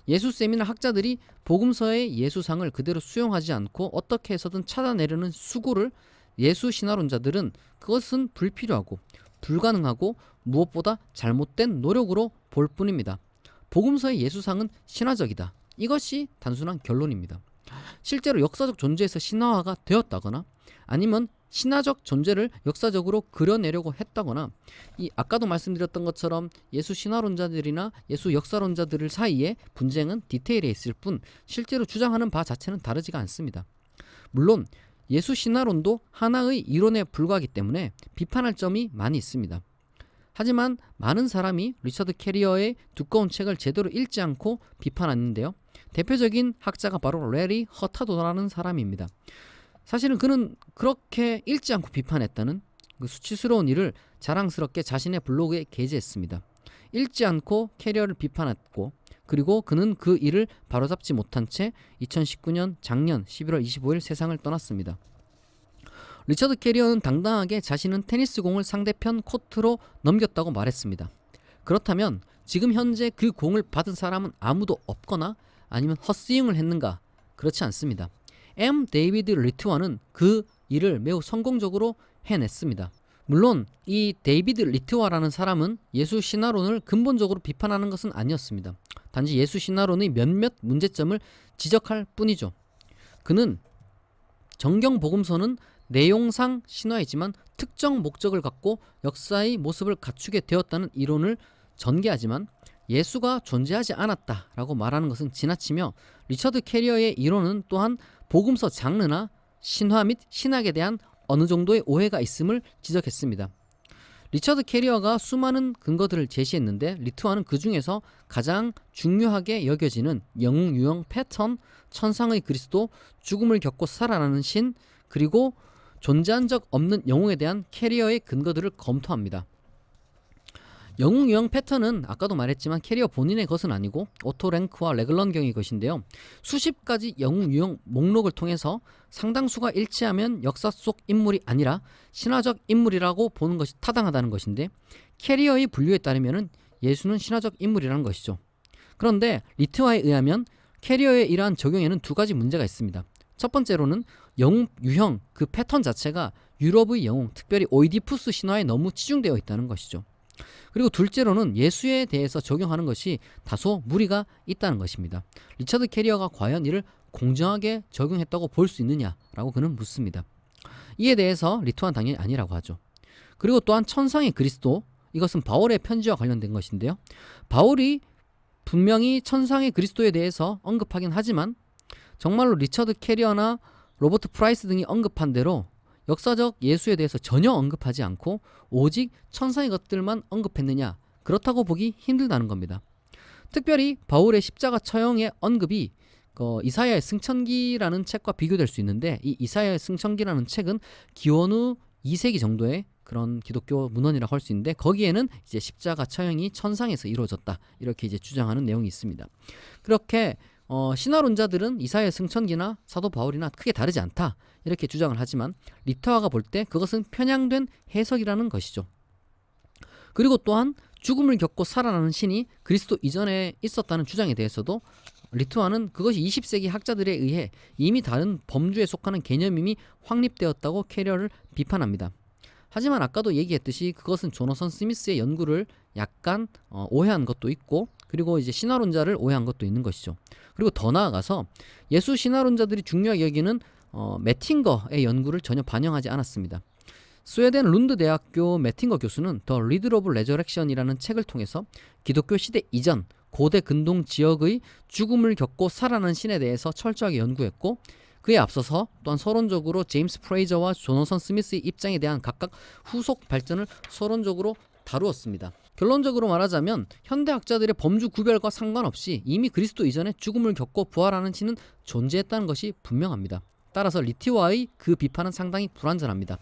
예수 세미나 학자들이 복음서의 예수상을 그대로 수용하지 않고 어떻게 해서든 찾아내려는 수고를 예수 신화론자들은 그것은 불필요하고 불가능하고 무엇보다 잘못된 노력으로 볼 뿐입니다. 복음서의 예수상은 신화적이다. 이것이 단순한 결론입니다. 실제로 역사적 존재에서 신화화가 되었다거나 아니면 신화적 존재를 역사적으로 그려내려고 했다거나, 이 아까도 말씀드렸던 것처럼 예수 신화론자들이나 예수 역사론자들 사이에 분쟁은 디테일에 있을 뿐 실제로 주장하는 바 자체는 다르지가 않습니다. 물론 예수 신화론도 하나의 이론에 불과하기 때문에 비판할 점이 많이 있습니다. 하지만 많은 사람이 리처드 캐리어의 두꺼운 책을 제대로 읽지 않고 비판하는데요. 대표적인 학자가 바로 레리 허타도라는 사람입니다. 사실은 그는 그렇게 읽지 않고 비판했다는 그 수치스러운 일을 자랑스럽게 자신의 블로그에 게재했습니다. 읽지 않고 캐리어를 비판했고, 그리고 그는 그 일을 바로잡지 못한 채 2019년 작년 11월 25일 세상을 떠났습니다. 리처드 캐리어는 당당하게 자신은 테니스 공을 상대편 코트로 넘겼다고 말했습니다. 그렇다면 지금 현재 그 공을 받은 사람은 아무도 없거나 아니면 헛스윙을 했는가? 그렇지 않습니다. M. 데이비드 리트와는 그 일을 매우 성공적으로 해냈습니다. 물론 이 데이비드 리트와라는 사람은 예수 신화론을 근본적으로 비판하는 것은 아니었습니다. 단지 예수 신화론의 몇몇 문제점을 지적할 뿐이죠. 그는 정경 복음서는 내용상 신화이지만 특정 목적을 갖고 역사의 모습을 갖추게 되었다는 이론을 전개하지만 예수가 존재하지 않았다라고 말하는 것은 지나치며, 리처드 캐리어의 이론은 또한 복음서 장르나 신화 및 신학에 대한 어느 정도의 오해가 있음을 지적했습니다. 리처드 캐리어가 수많은 근거들을 제시했는데 리트와는 그 중에서 가장 중요하게 여겨지는 영웅 유형 패턴, 천상의 그리스도, 죽음을 겪고 살아나는 신, 그리고 존재한 적 없는 영웅에 대한 캐리어의 근거들을 검토합니다. 영웅 유형 패턴은 아까도 말했지만 캐리어 본인의 것은 아니고 오토랭크와 레글런경의 것인데요. 수십 가지 영웅 유형 목록을 통해서 상당수가 일치하면 역사 속 인물이 아니라 신화적 인물이라고 보는 것이 타당하다는 것인데, 캐리어의 분류에 따르면 예수는 신화적 인물이라는 것이죠. 그런데 리트와에 의하면 캐리어의 이러한 적용에는 두 가지 문제가 있습니다. 첫 번째로는 영웅 유형 그 패턴 자체가 유럽의 영웅, 특별히 오이디푸스 신화에 너무 치중되어 있다는 것이죠. 그리고 둘째로는 예수에 대해서 적용하는 것이 다소 무리가 있다는 것입니다. 리처드 캐리어가 과연 이를 공정하게 적용했다고 볼 수 있느냐라고 그는 묻습니다. 이에 대해서 리트와는 당연히 아니라고 하죠. 그리고 또한 천상의 그리스도, 이것은 바울의 편지와 관련된 것인데요. 바울이 분명히 천상의 그리스도에 대해서 언급하긴 하지만 정말로 리처드 캐리어나 로버트 프라이스 등이 언급한 대로 역사적 예수에 대해서 전혀 언급하지 않고 오직 천상의 것들만 언급했느냐? 그렇다고 보기 힘들다는 겁니다. 특별히 바울의 십자가 처형의 언급이 이사야의 승천기라는 책과 비교될 수 있는데, 이 이사야의 승천기라는 책은 기원후 2세기 정도의 그런 기독교 문헌이라고 할 수 있는데, 거기에는 이제 십자가 처형이 천상에서 이루어졌다 이렇게 이제 주장하는 내용이 있습니다. 그렇게 신화론자들은 이사야의 승천기나 사도 바울이나 크게 다르지 않다 이렇게 주장을 하지만 리트와가 볼 때 그것은 편향된 해석이라는 것이죠. 그리고 또한 죽음을 겪고 살아나는 신이 그리스도 이전에 있었다는 주장에 대해서도 리트와는 그것이 20세기 학자들에 의해 이미 다른 범주에 속하는 개념임이 확립되었다고 캐리어를 비판합니다. 하지만 아까도 얘기했듯이 그것은 조너선 스미스의 연구를 약간 오해한 것도 있고, 그리고 이제 신화론자를 오해한 것도 있는 것이죠. 그리고 더 나아가서 예수 신화론자들이 중요하게 여기는 매팅거의 연구를 전혀 반영하지 않았습니다. 스웨덴 룬드 대학교 매팅거 교수는 더 리드 오브 레저렉션이라는 책을 통해서 기독교 시대 이전 고대 근동 지역의 죽음을 겪고 살아난 신에 대해서 철저하게 연구했고, 그에 앞서서 또한 서론적으로 제임스 프레이저와 조너선 스미스의 입장에 대한 각각 후속 발전을 서론적으로 다루었습니다. 결론적으로 말하자면 현대학자들의 범주 구별과 상관없이 이미 그리스도 이전에 죽음을 겪고 부활하는 신은 존재했다는 것이 분명합니다. 따라서 리트와의 그 비판은 상당히 불완전합니다.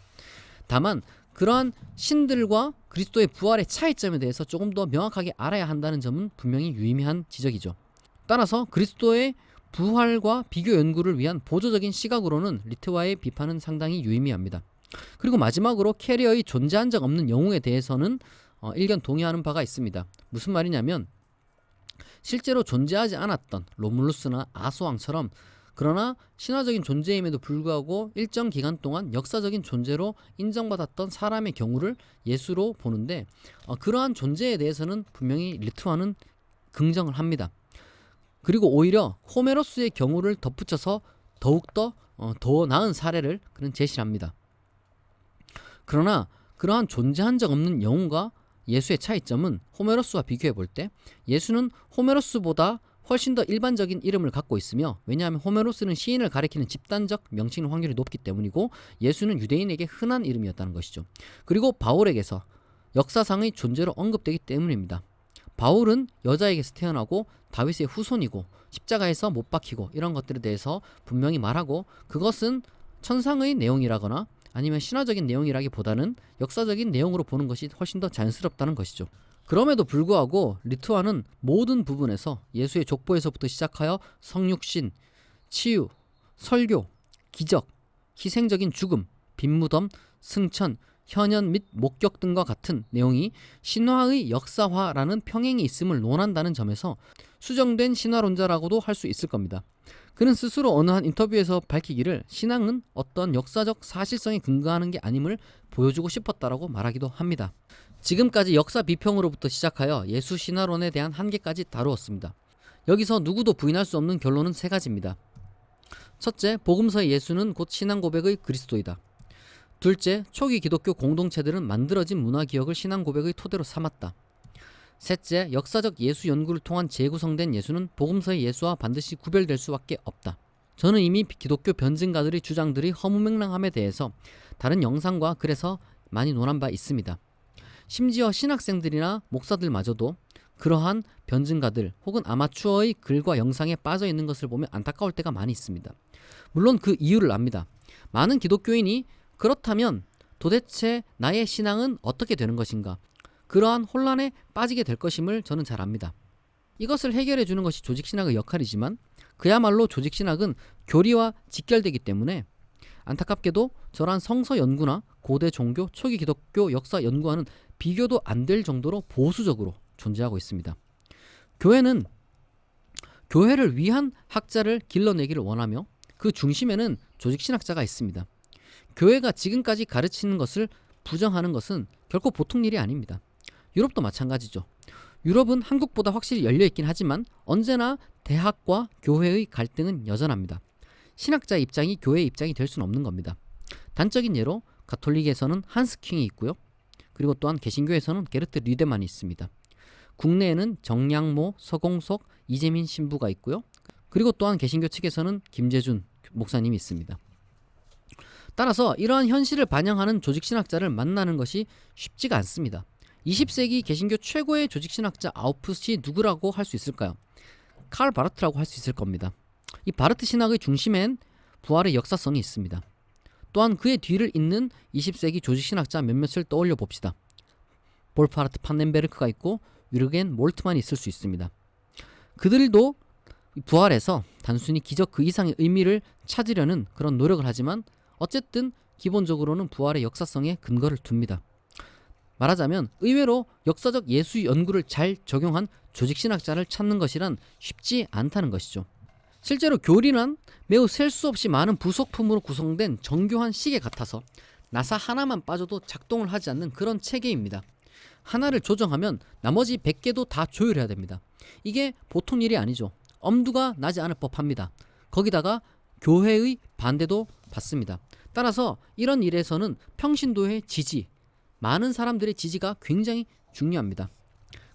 다만 그러한 신들과 그리스도의 부활의 차이점에 대해서 조금 더 명확하게 알아야 한다는 점은 분명히 유의미한 지적이죠. 따라서 그리스도의 부활과 비교 연구를 위한 보조적인 시각으로는 리트와의 비판은 상당히 유의미합니다. 그리고 마지막으로 캐리어의 존재한 적 없는 영웅에 대해서는 일견 동의하는 바가 있습니다. 무슨 말이냐면 실제로 존재하지 않았던 로물루스나 아소왕처럼, 그러나 신화적인 존재임에도 불구하고 일정 기간 동안 역사적인 존재로 인정받았던 사람의 경우를 예수로 보는데, 그러한 존재에 대해서는 분명히 리트와는 긍정을 합니다. 그리고 오히려 호메로스의 경우를 덧붙여서 더욱더 더 나은 사례를 그는 제시합니다. 그러나 그러한 존재한 적 없는 영웅과 예수의 차이점은 호메로스와 비교해 볼 때 예수는 호메로스보다 훨씬 더 일반적인 이름을 갖고 있으며, 왜냐하면 호메로스는 시인을 가리키는 집단적 명칭일 확률이 높기 때문이고 예수는 유대인에게 흔한 이름이었다는 것이죠. 그리고 바울에게서 역사상의 존재로 언급되기 때문입니다. 바울은 여자에게서 태어나고 다윗의 후손이고 십자가에서 못 박히고 이런 것들에 대해서 분명히 말하고, 그것은 천상의 내용이라거나 아니면 신화적인 내용이라기보다는 역사적인 내용으로 보는 것이 훨씬 더 자연스럽다는 것이죠. 그럼에도 불구하고 리트와는 모든 부분에서 예수의 족보에서부터 시작하여 성육신, 치유, 설교, 기적, 희생적인 죽음, 빈무덤, 승천, 현현 및 목격 등과 같은 내용이 신화의 역사화라는 평행이 있음을 논한다는 점에서 수정된 신화론자라고도 할 수 있을 겁니다. 그는 스스로 어느 한 인터뷰에서 밝히기를 신앙은 어떤 역사적 사실성에 근거하는 게 아님을 보여주고 싶었다라고 말하기도 합니다. 지금까지 역사 비평으로부터 시작하여 예수 신화론에 대한 한계까지 다루었습니다. 여기서 누구도 부인할 수 없는 결론은 세 가지입니다. 첫째, 복음서의 예수는 곧 신앙 고백의 그리스도이다. 둘째, 초기 기독교 공동체들은 만들어진 문화 기억을 신앙 고백의 토대로 삼았다. 셋째, 역사적 예수 연구를 통한 재구성된 예수는 복음서의 예수와 반드시 구별될 수밖에 없다. 저는 이미 기독교 변증가들의 주장들이 허무맹랑함에 대해서 다른 영상과 글에서 많이 논한 바 있습니다. 심지어 신학생들이나 목사들마저도 그러한 변증가들 혹은 아마추어의 글과 영상에 빠져 있는 것을 보면 안타까울 때가 많이 있습니다. 물론 그 이유를 압니다. 많은 기독교인이 그렇다면 도대체 나의 신앙은 어떻게 되는 것인가? 그러한 혼란에 빠지게 될 것임을 저는 잘 압니다. 이것을 해결해 주는 것이 조직신학의 역할이지만 그야말로 조직신학은 교리와 직결되기 때문에 안타깝게도 저러한 성서 연구나 고대 종교, 초기 기독교 역사 연구와는 비교도 안 될 정도로 보수적으로 존재하고 있습니다. 교회는 교회를 위한 학자를 길러내기를 원하며 그 중심에는 조직신학자가 있습니다. 교회가 지금까지 가르치는 것을 부정하는 것은 결코 보통 일이 아닙니다. 유럽도 마찬가지죠. 유럽은 한국보다 확실히 열려있긴 하지만 언제나 대학과 교회의 갈등은 여전합니다. 신학자의 입장이 교회의 입장이 될 수는 없는 겁니다. 단적인 예로 가톨릭에서는 한스킹이 있고요. 그리고 또한 개신교에서는 게르트 류데만이 있습니다. 국내에는 정량모, 서공석, 이재민 신부가 있고요. 그리고 또한 개신교 측에서는 김재준 목사님이 있습니다. 따라서 이러한 현실을 반영하는 조직신학자를 만나는 것이 쉽지가 않습니다. 20세기 개신교 최고의 조직신학자 아우프시 누구라고 할 수 있을까요? 칼 바르트라고 할 수 있을 겁니다. 이 바르트 신학의 중심엔 부활의 역사성이 있습니다. 또한 그의 뒤를 잇는 20세기 조직신학자 몇몇을 떠올려 봅시다. 볼파르트 판넨베르크가 있고 위르겐 몰트만이 있을 수 있습니다. 그들도 부활에서 단순히 기적 그 이상의 의미를 찾으려는 그런 노력을 하지만 어쨌든 기본적으로는 부활의 역사성에 근거를 둡니다. 말하자면 의외로 역사적 예수 연구를 잘 적용한 조직신학자를 찾는 것이란 쉽지 않다는 것이죠. 실제로 교리란 매우 셀 수 없이 많은 부속품으로 구성된 정교한 시계 같아서 나사 하나만 빠져도 작동을 하지 않는 그런 체계입니다. 하나를 조정하면 나머지 100개도 다 조율해야 됩니다. 이게 보통 일이 아니죠. 엄두가 나지 않을 법합니다. 거기다가 교회의 반대도 받습니다. 따라서 이런 일에서는 평신도의 지지, 많은 사람들의 지지가 굉장히 중요합니다.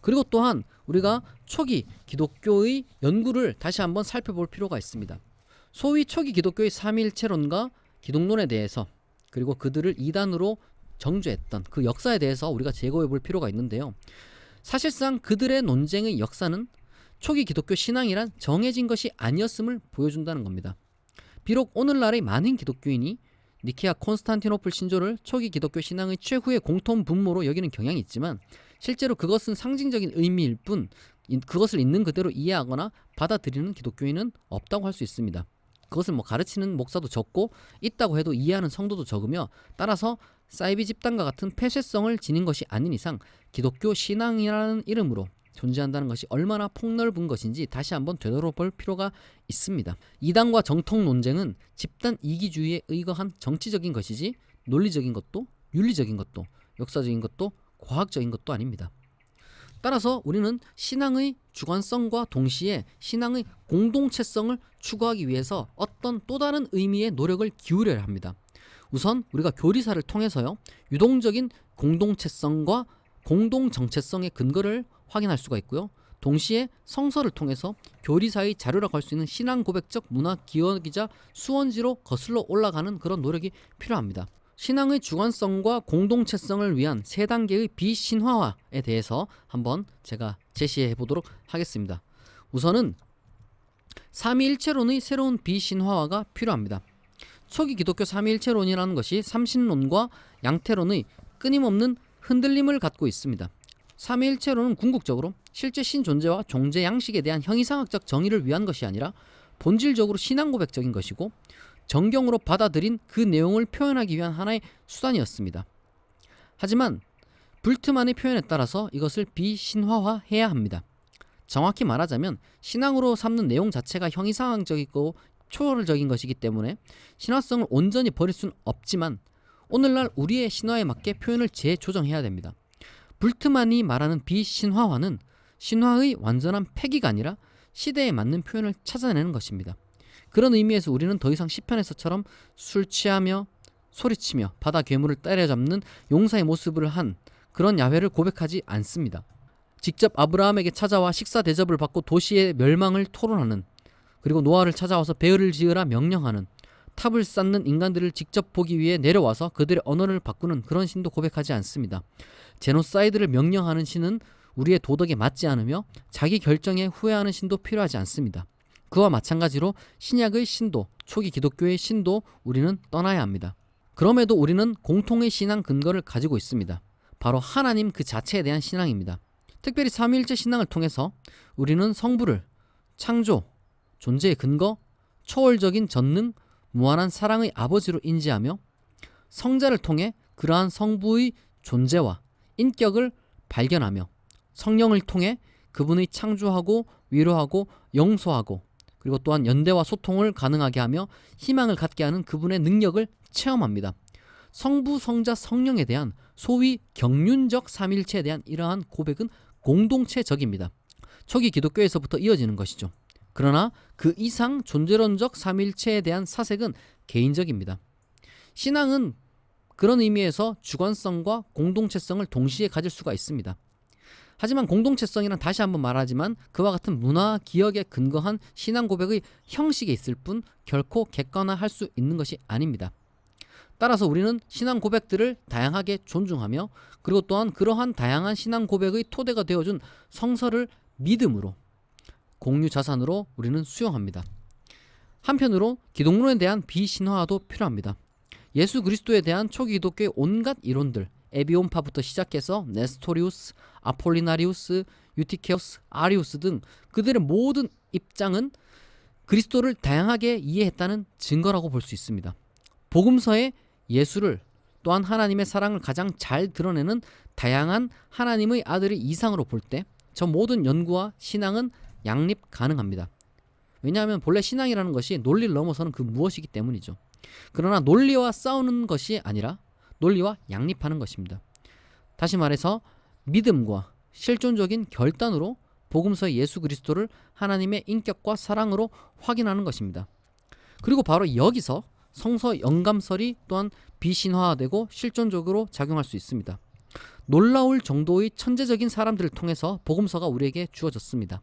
그리고 또한 우리가 초기 기독교의 연구를 다시 한번 살펴볼 필요가 있습니다. 소위 초기 기독교의 삼위일체론과 기독론에 대해서, 그리고 그들을 이단으로 정죄했던 그 역사에 대해서 우리가 재고해 볼 필요가 있는데요. 사실상 그들의 논쟁의 역사는 초기 기독교 신앙이란 정해진 것이 아니었음을 보여준다는 겁니다. 비록 오늘날의 많은 기독교인이 니케아 콘스탄티노플 신조를 초기 기독교 신앙의 최후의 공통 분모로 여기는 경향이 있지만 실제로 그것은 상징적인 의미일 뿐 그것을 있는 그대로 이해하거나 받아들이는 기독교인은 없다고 할 수 있습니다. 그것을 가르치는 목사도 적고 있다고 해도 이해하는 성도도 적으며, 따라서 사이비 집단과 같은 폐쇄성을 지닌 것이 아닌 이상 기독교 신앙이라는 이름으로 존재한다는 것이 얼마나 폭넓은 것인지 다시 한번 되돌아볼 필요가 있습니다. 이단과 정통 논쟁은 집단 이기주의에 의거한 정치적인 것이지 논리적인 것도 윤리적인 것도 역사적인 것도 과학적인 것도 아닙니다. 따라서 우리는 신앙의 주관성과 동시에 신앙의 공동체성을 추구하기 위해서 어떤 또 다른 의미의 노력을 기울여야 합니다. 우선 우리가 교리사를 통해서요, 유동적인 공동체성과 공동정체성의 근거를 확인할 수가 있고요. 동시에 성서를 통해서 교리사의 자료라고 할 수 있는 신앙 고백적 문화 기억이자 수원지로 거슬러 올라가는 그런 노력이 필요합니다. 신앙의 주관성과 공동체성을 위한 세 단계의 비신화화에 대해서 한번 제가 제시해 보도록 하겠습니다. 우선은 삼위일체론의 새로운 비신화화가 필요합니다. 초기 기독교 삼위일체론이라는 것이 삼신론과 양태론의 끊임없는 흔들림을 갖고 있습니다. 삼위일체론은 궁극적으로 실제 신존재와 존재 양식에 대한 형이상학적 정의를 위한 것이 아니라 본질적으로 신앙 고백적인 것이고 정경으로 받아들인 그 내용을 표현하기 위한 하나의 수단이었습니다. 하지만 불트만의 표현에 따라서 이것을 비신화화해야 합니다. 정확히 말하자면 신앙으로 삼는 내용 자체가 형이상학적이고 초월적인 것이기 때문에 신화성을 온전히 버릴 수는 없지만 오늘날 우리의 신화에 맞게 표현을 재조정해야 됩니다. 불트만이 말하는 비신화화는 신화의 완전한 폐기가 아니라 시대에 맞는 표현을 찾아내는 것입니다. 그런 의미에서 우리는 더 이상 시편에서처럼 술 취하며 소리치며 바다 괴물을 때려잡는 용사의 모습을 한 그런 야훼를 고백하지 않습니다. 직접 아브라함에게 찾아와 식사 대접을 받고 도시의 멸망을 토론하는, 그리고 노아를 찾아와서 배를 지으라 명령하는, 탑을 쌓는 인간들을 직접 보기 위해 내려와서 그들의 언어를 바꾸는 그런 신도 고백하지 않습니다. 제노사이드를 명령하는 신은 우리의 도덕에 맞지 않으며 자기 결정에 후회하는 신도 필요하지 않습니다. 그와 마찬가지로 신약의 신도, 초기 기독교의 신도 우리는 떠나야 합니다. 그럼에도 우리는 공통의 신앙 근거를 가지고 있습니다. 바로 하나님 그 자체에 대한 신앙입니다. 특별히 삼위일체 신앙을 통해서 우리는 성부를 창조, 존재의 근거, 초월적인 전능, 무한한 사랑의 아버지로 인지하며 성자를 통해 그러한 성부의 존재와 인격을 발견하며 성령을 통해 그분의 창조하고 위로하고 용서하고 그리고 또한 연대와 소통을 가능하게 하며 희망을 갖게 하는 그분의 능력을 체험합니다. 성부, 성자, 성령에 대한 소위 경륜적 삼일체에 대한 이러한 고백은 공동체적입니다. 초기 기독교에서부터 이어지는 것이죠. 그러나 그 이상 존재론적 삼일체에 대한 사색은 개인적입니다. 신앙은 그런 의미에서 주관성과 공동체성을 동시에 가질 수가 있습니다. 하지만 공동체성이란 다시 한번 말하지만 그와 같은 문화 기억에 근거한 신앙 고백의 형식에 있을 뿐 결코 객관화할 수 있는 것이 아닙니다. 따라서 우리는 신앙 고백들을 다양하게 존중하며 그리고 또한 그러한 다양한 신앙 고백의 토대가 되어준 성서를 믿음으로 공유 자산으로 우리는 수용합니다. 한편으로 기독론에 대한 비신화도 필요합니다. 예수 그리스도에 대한 초기 기독교의 온갖 이론들, 에비온파부터 시작해서 네스토리우스, 아폴리나리우스, 유티케우스, 아리우스 등 그들의 모든 입장은 그리스도를 다양하게 이해했다는 증거라고 볼 수 있습니다. 복음서에 예수를 또한 하나님의 사랑을 가장 잘 드러내는 다양한 하나님의 아들의 이상으로 볼 때 저 모든 연구와 신앙은 양립 가능합니다. 왜냐하면 본래 신앙이라는 것이 논리를 넘어서는 그 무엇이기 때문이죠. 그러나 논리와 싸우는 것이 아니라 논리와 양립하는 것입니다. 다시 말해서 믿음과 실존적인 결단으로 복음서의 예수 그리스도를 하나님의 인격과 사랑으로 확인하는 것입니다. 그리고 바로 여기서 성서 영감설이 또한 비신화되고 실존적으로 작용할 수 있습니다. 놀라울 정도의 천재적인 사람들을 통해서 복음서가 우리에게 주어졌습니다.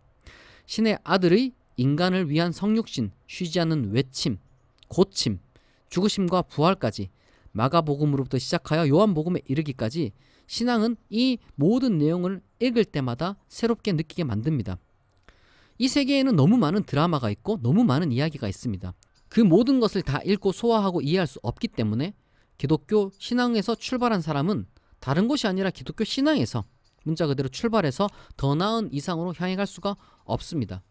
신의 아들의 인간을 위한 성육신, 쉬지 않는 외침, 고침, 죽으심과 부활까지 마가복음으로부터 시작하여 요한복음에 이르기까지 신앙은 이 모든 내용을 읽을 때마다 새롭게 느끼게 만듭니다. 이 세계에는 너무 많은 드라마가 있고 너무 많은 이야기가 있습니다. 그 모든 것을 다 읽고 소화하고 이해할 수 없기 때문에 기독교 신앙에서 출발한 사람은 다른 곳이 아니라 기독교 신앙에서 문자 그대로 출발해서 더 나은 이상으로 향해 갈 수가 없습니다.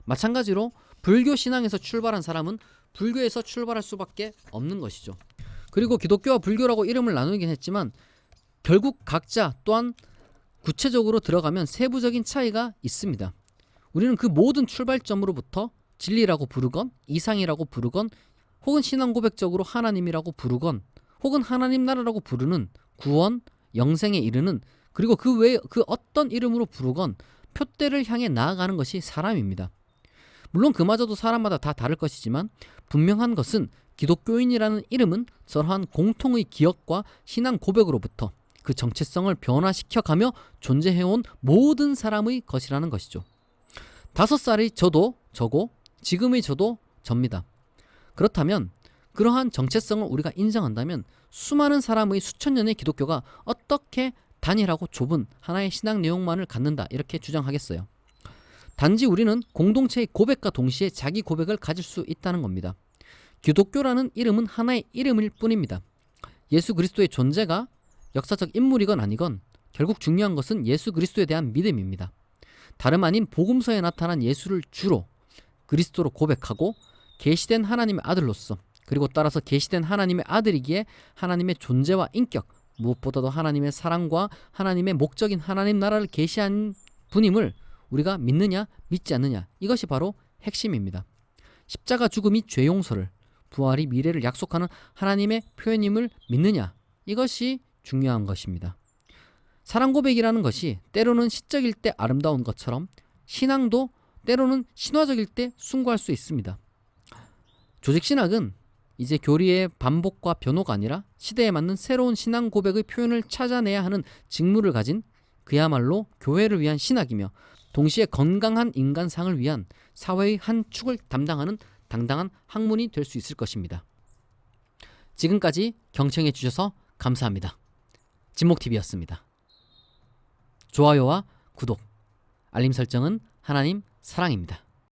마찬가지로 불교 신앙에서 출발한 사람은 불교에서 출발할 수밖에 없는 것이죠. 그리고 기독교와 불교라고 이름을 나누긴 했지만 결국 각자 또한 구체적으로 들어가면 세부적인 차이가 있습니다. 우리는 그 모든 출발점으로부터 진리라고 부르건 이상이라고 부르건 혹은 신앙 고백적으로 하나님이라고 부르건 혹은 하나님 나라라고 부르는 구원, 영생에 이르는 그리고 그 외에 그 어떤 이름으로 부르건 표대를 향해 나아가는 것이 사람입니다. 물론 그마저도 사람마다 다 다를 것이지만 분명한 것은 기독교인이라는 이름은 저러한 공통의 기억과 신앙 고백으로부터 그 정체성을 변화시켜가며 존재해온 모든 사람의 것이라는 것이죠. 5살의 저도 저고 지금의 저도 접니다. 그렇다면 그러한 정체성을 우리가 인정한다면 수많은 사람의 수천 년의 기독교가 어떻게 단일하고 좁은 하나의 신앙 내용만을 갖는다 이렇게 주장하겠어요. 단지 우리는 공동체의 고백과 동시에 자기 고백을 가질 수 있다는 겁니다. 기독교라는 이름은 하나의 이름일 뿐입니다. 예수 그리스도의 존재가 역사적 인물이건 아니건 결국 중요한 것은 예수 그리스도에 대한 믿음입니다. 다름 아닌 복음서에 나타난 예수를 주로 그리스도로 고백하고 계시된 하나님의 아들로서 그리고 따라서 계시된 하나님의 아들이기에 하나님의 존재와 인격 무엇보다도 하나님의 사랑과 하나님의 목적인 하나님 나라를 계시한 분임을 우리가 믿느냐 믿지 않느냐 이것이 바로 핵심입니다. 십자가 죽음이 죄 용서를 부활이 미래를 약속하는 하나님의 표현임을 믿느냐 이것이 중요한 것입니다. 사랑 고백이라는 것이 때로는 시적일 때 아름다운 것처럼 신앙도 때로는 신화적일 때 숭고할 수 있습니다. 조직신학은 이제 교리의 반복과 변호가 아니라 시대에 맞는 새로운 신앙 고백의 표현을 찾아내야 하는 직무를 가진 그야말로 교회를 위한 신학이며 동시에 건강한 인간상을 위한 사회의 한 축을 담당하는 당당한 학문이 될 수 있을 것입니다. 지금까지 경청해 주셔서 감사합니다. 진목TV였습니다. 좋아요와 구독, 알림 설정은 하나님 사랑입니다.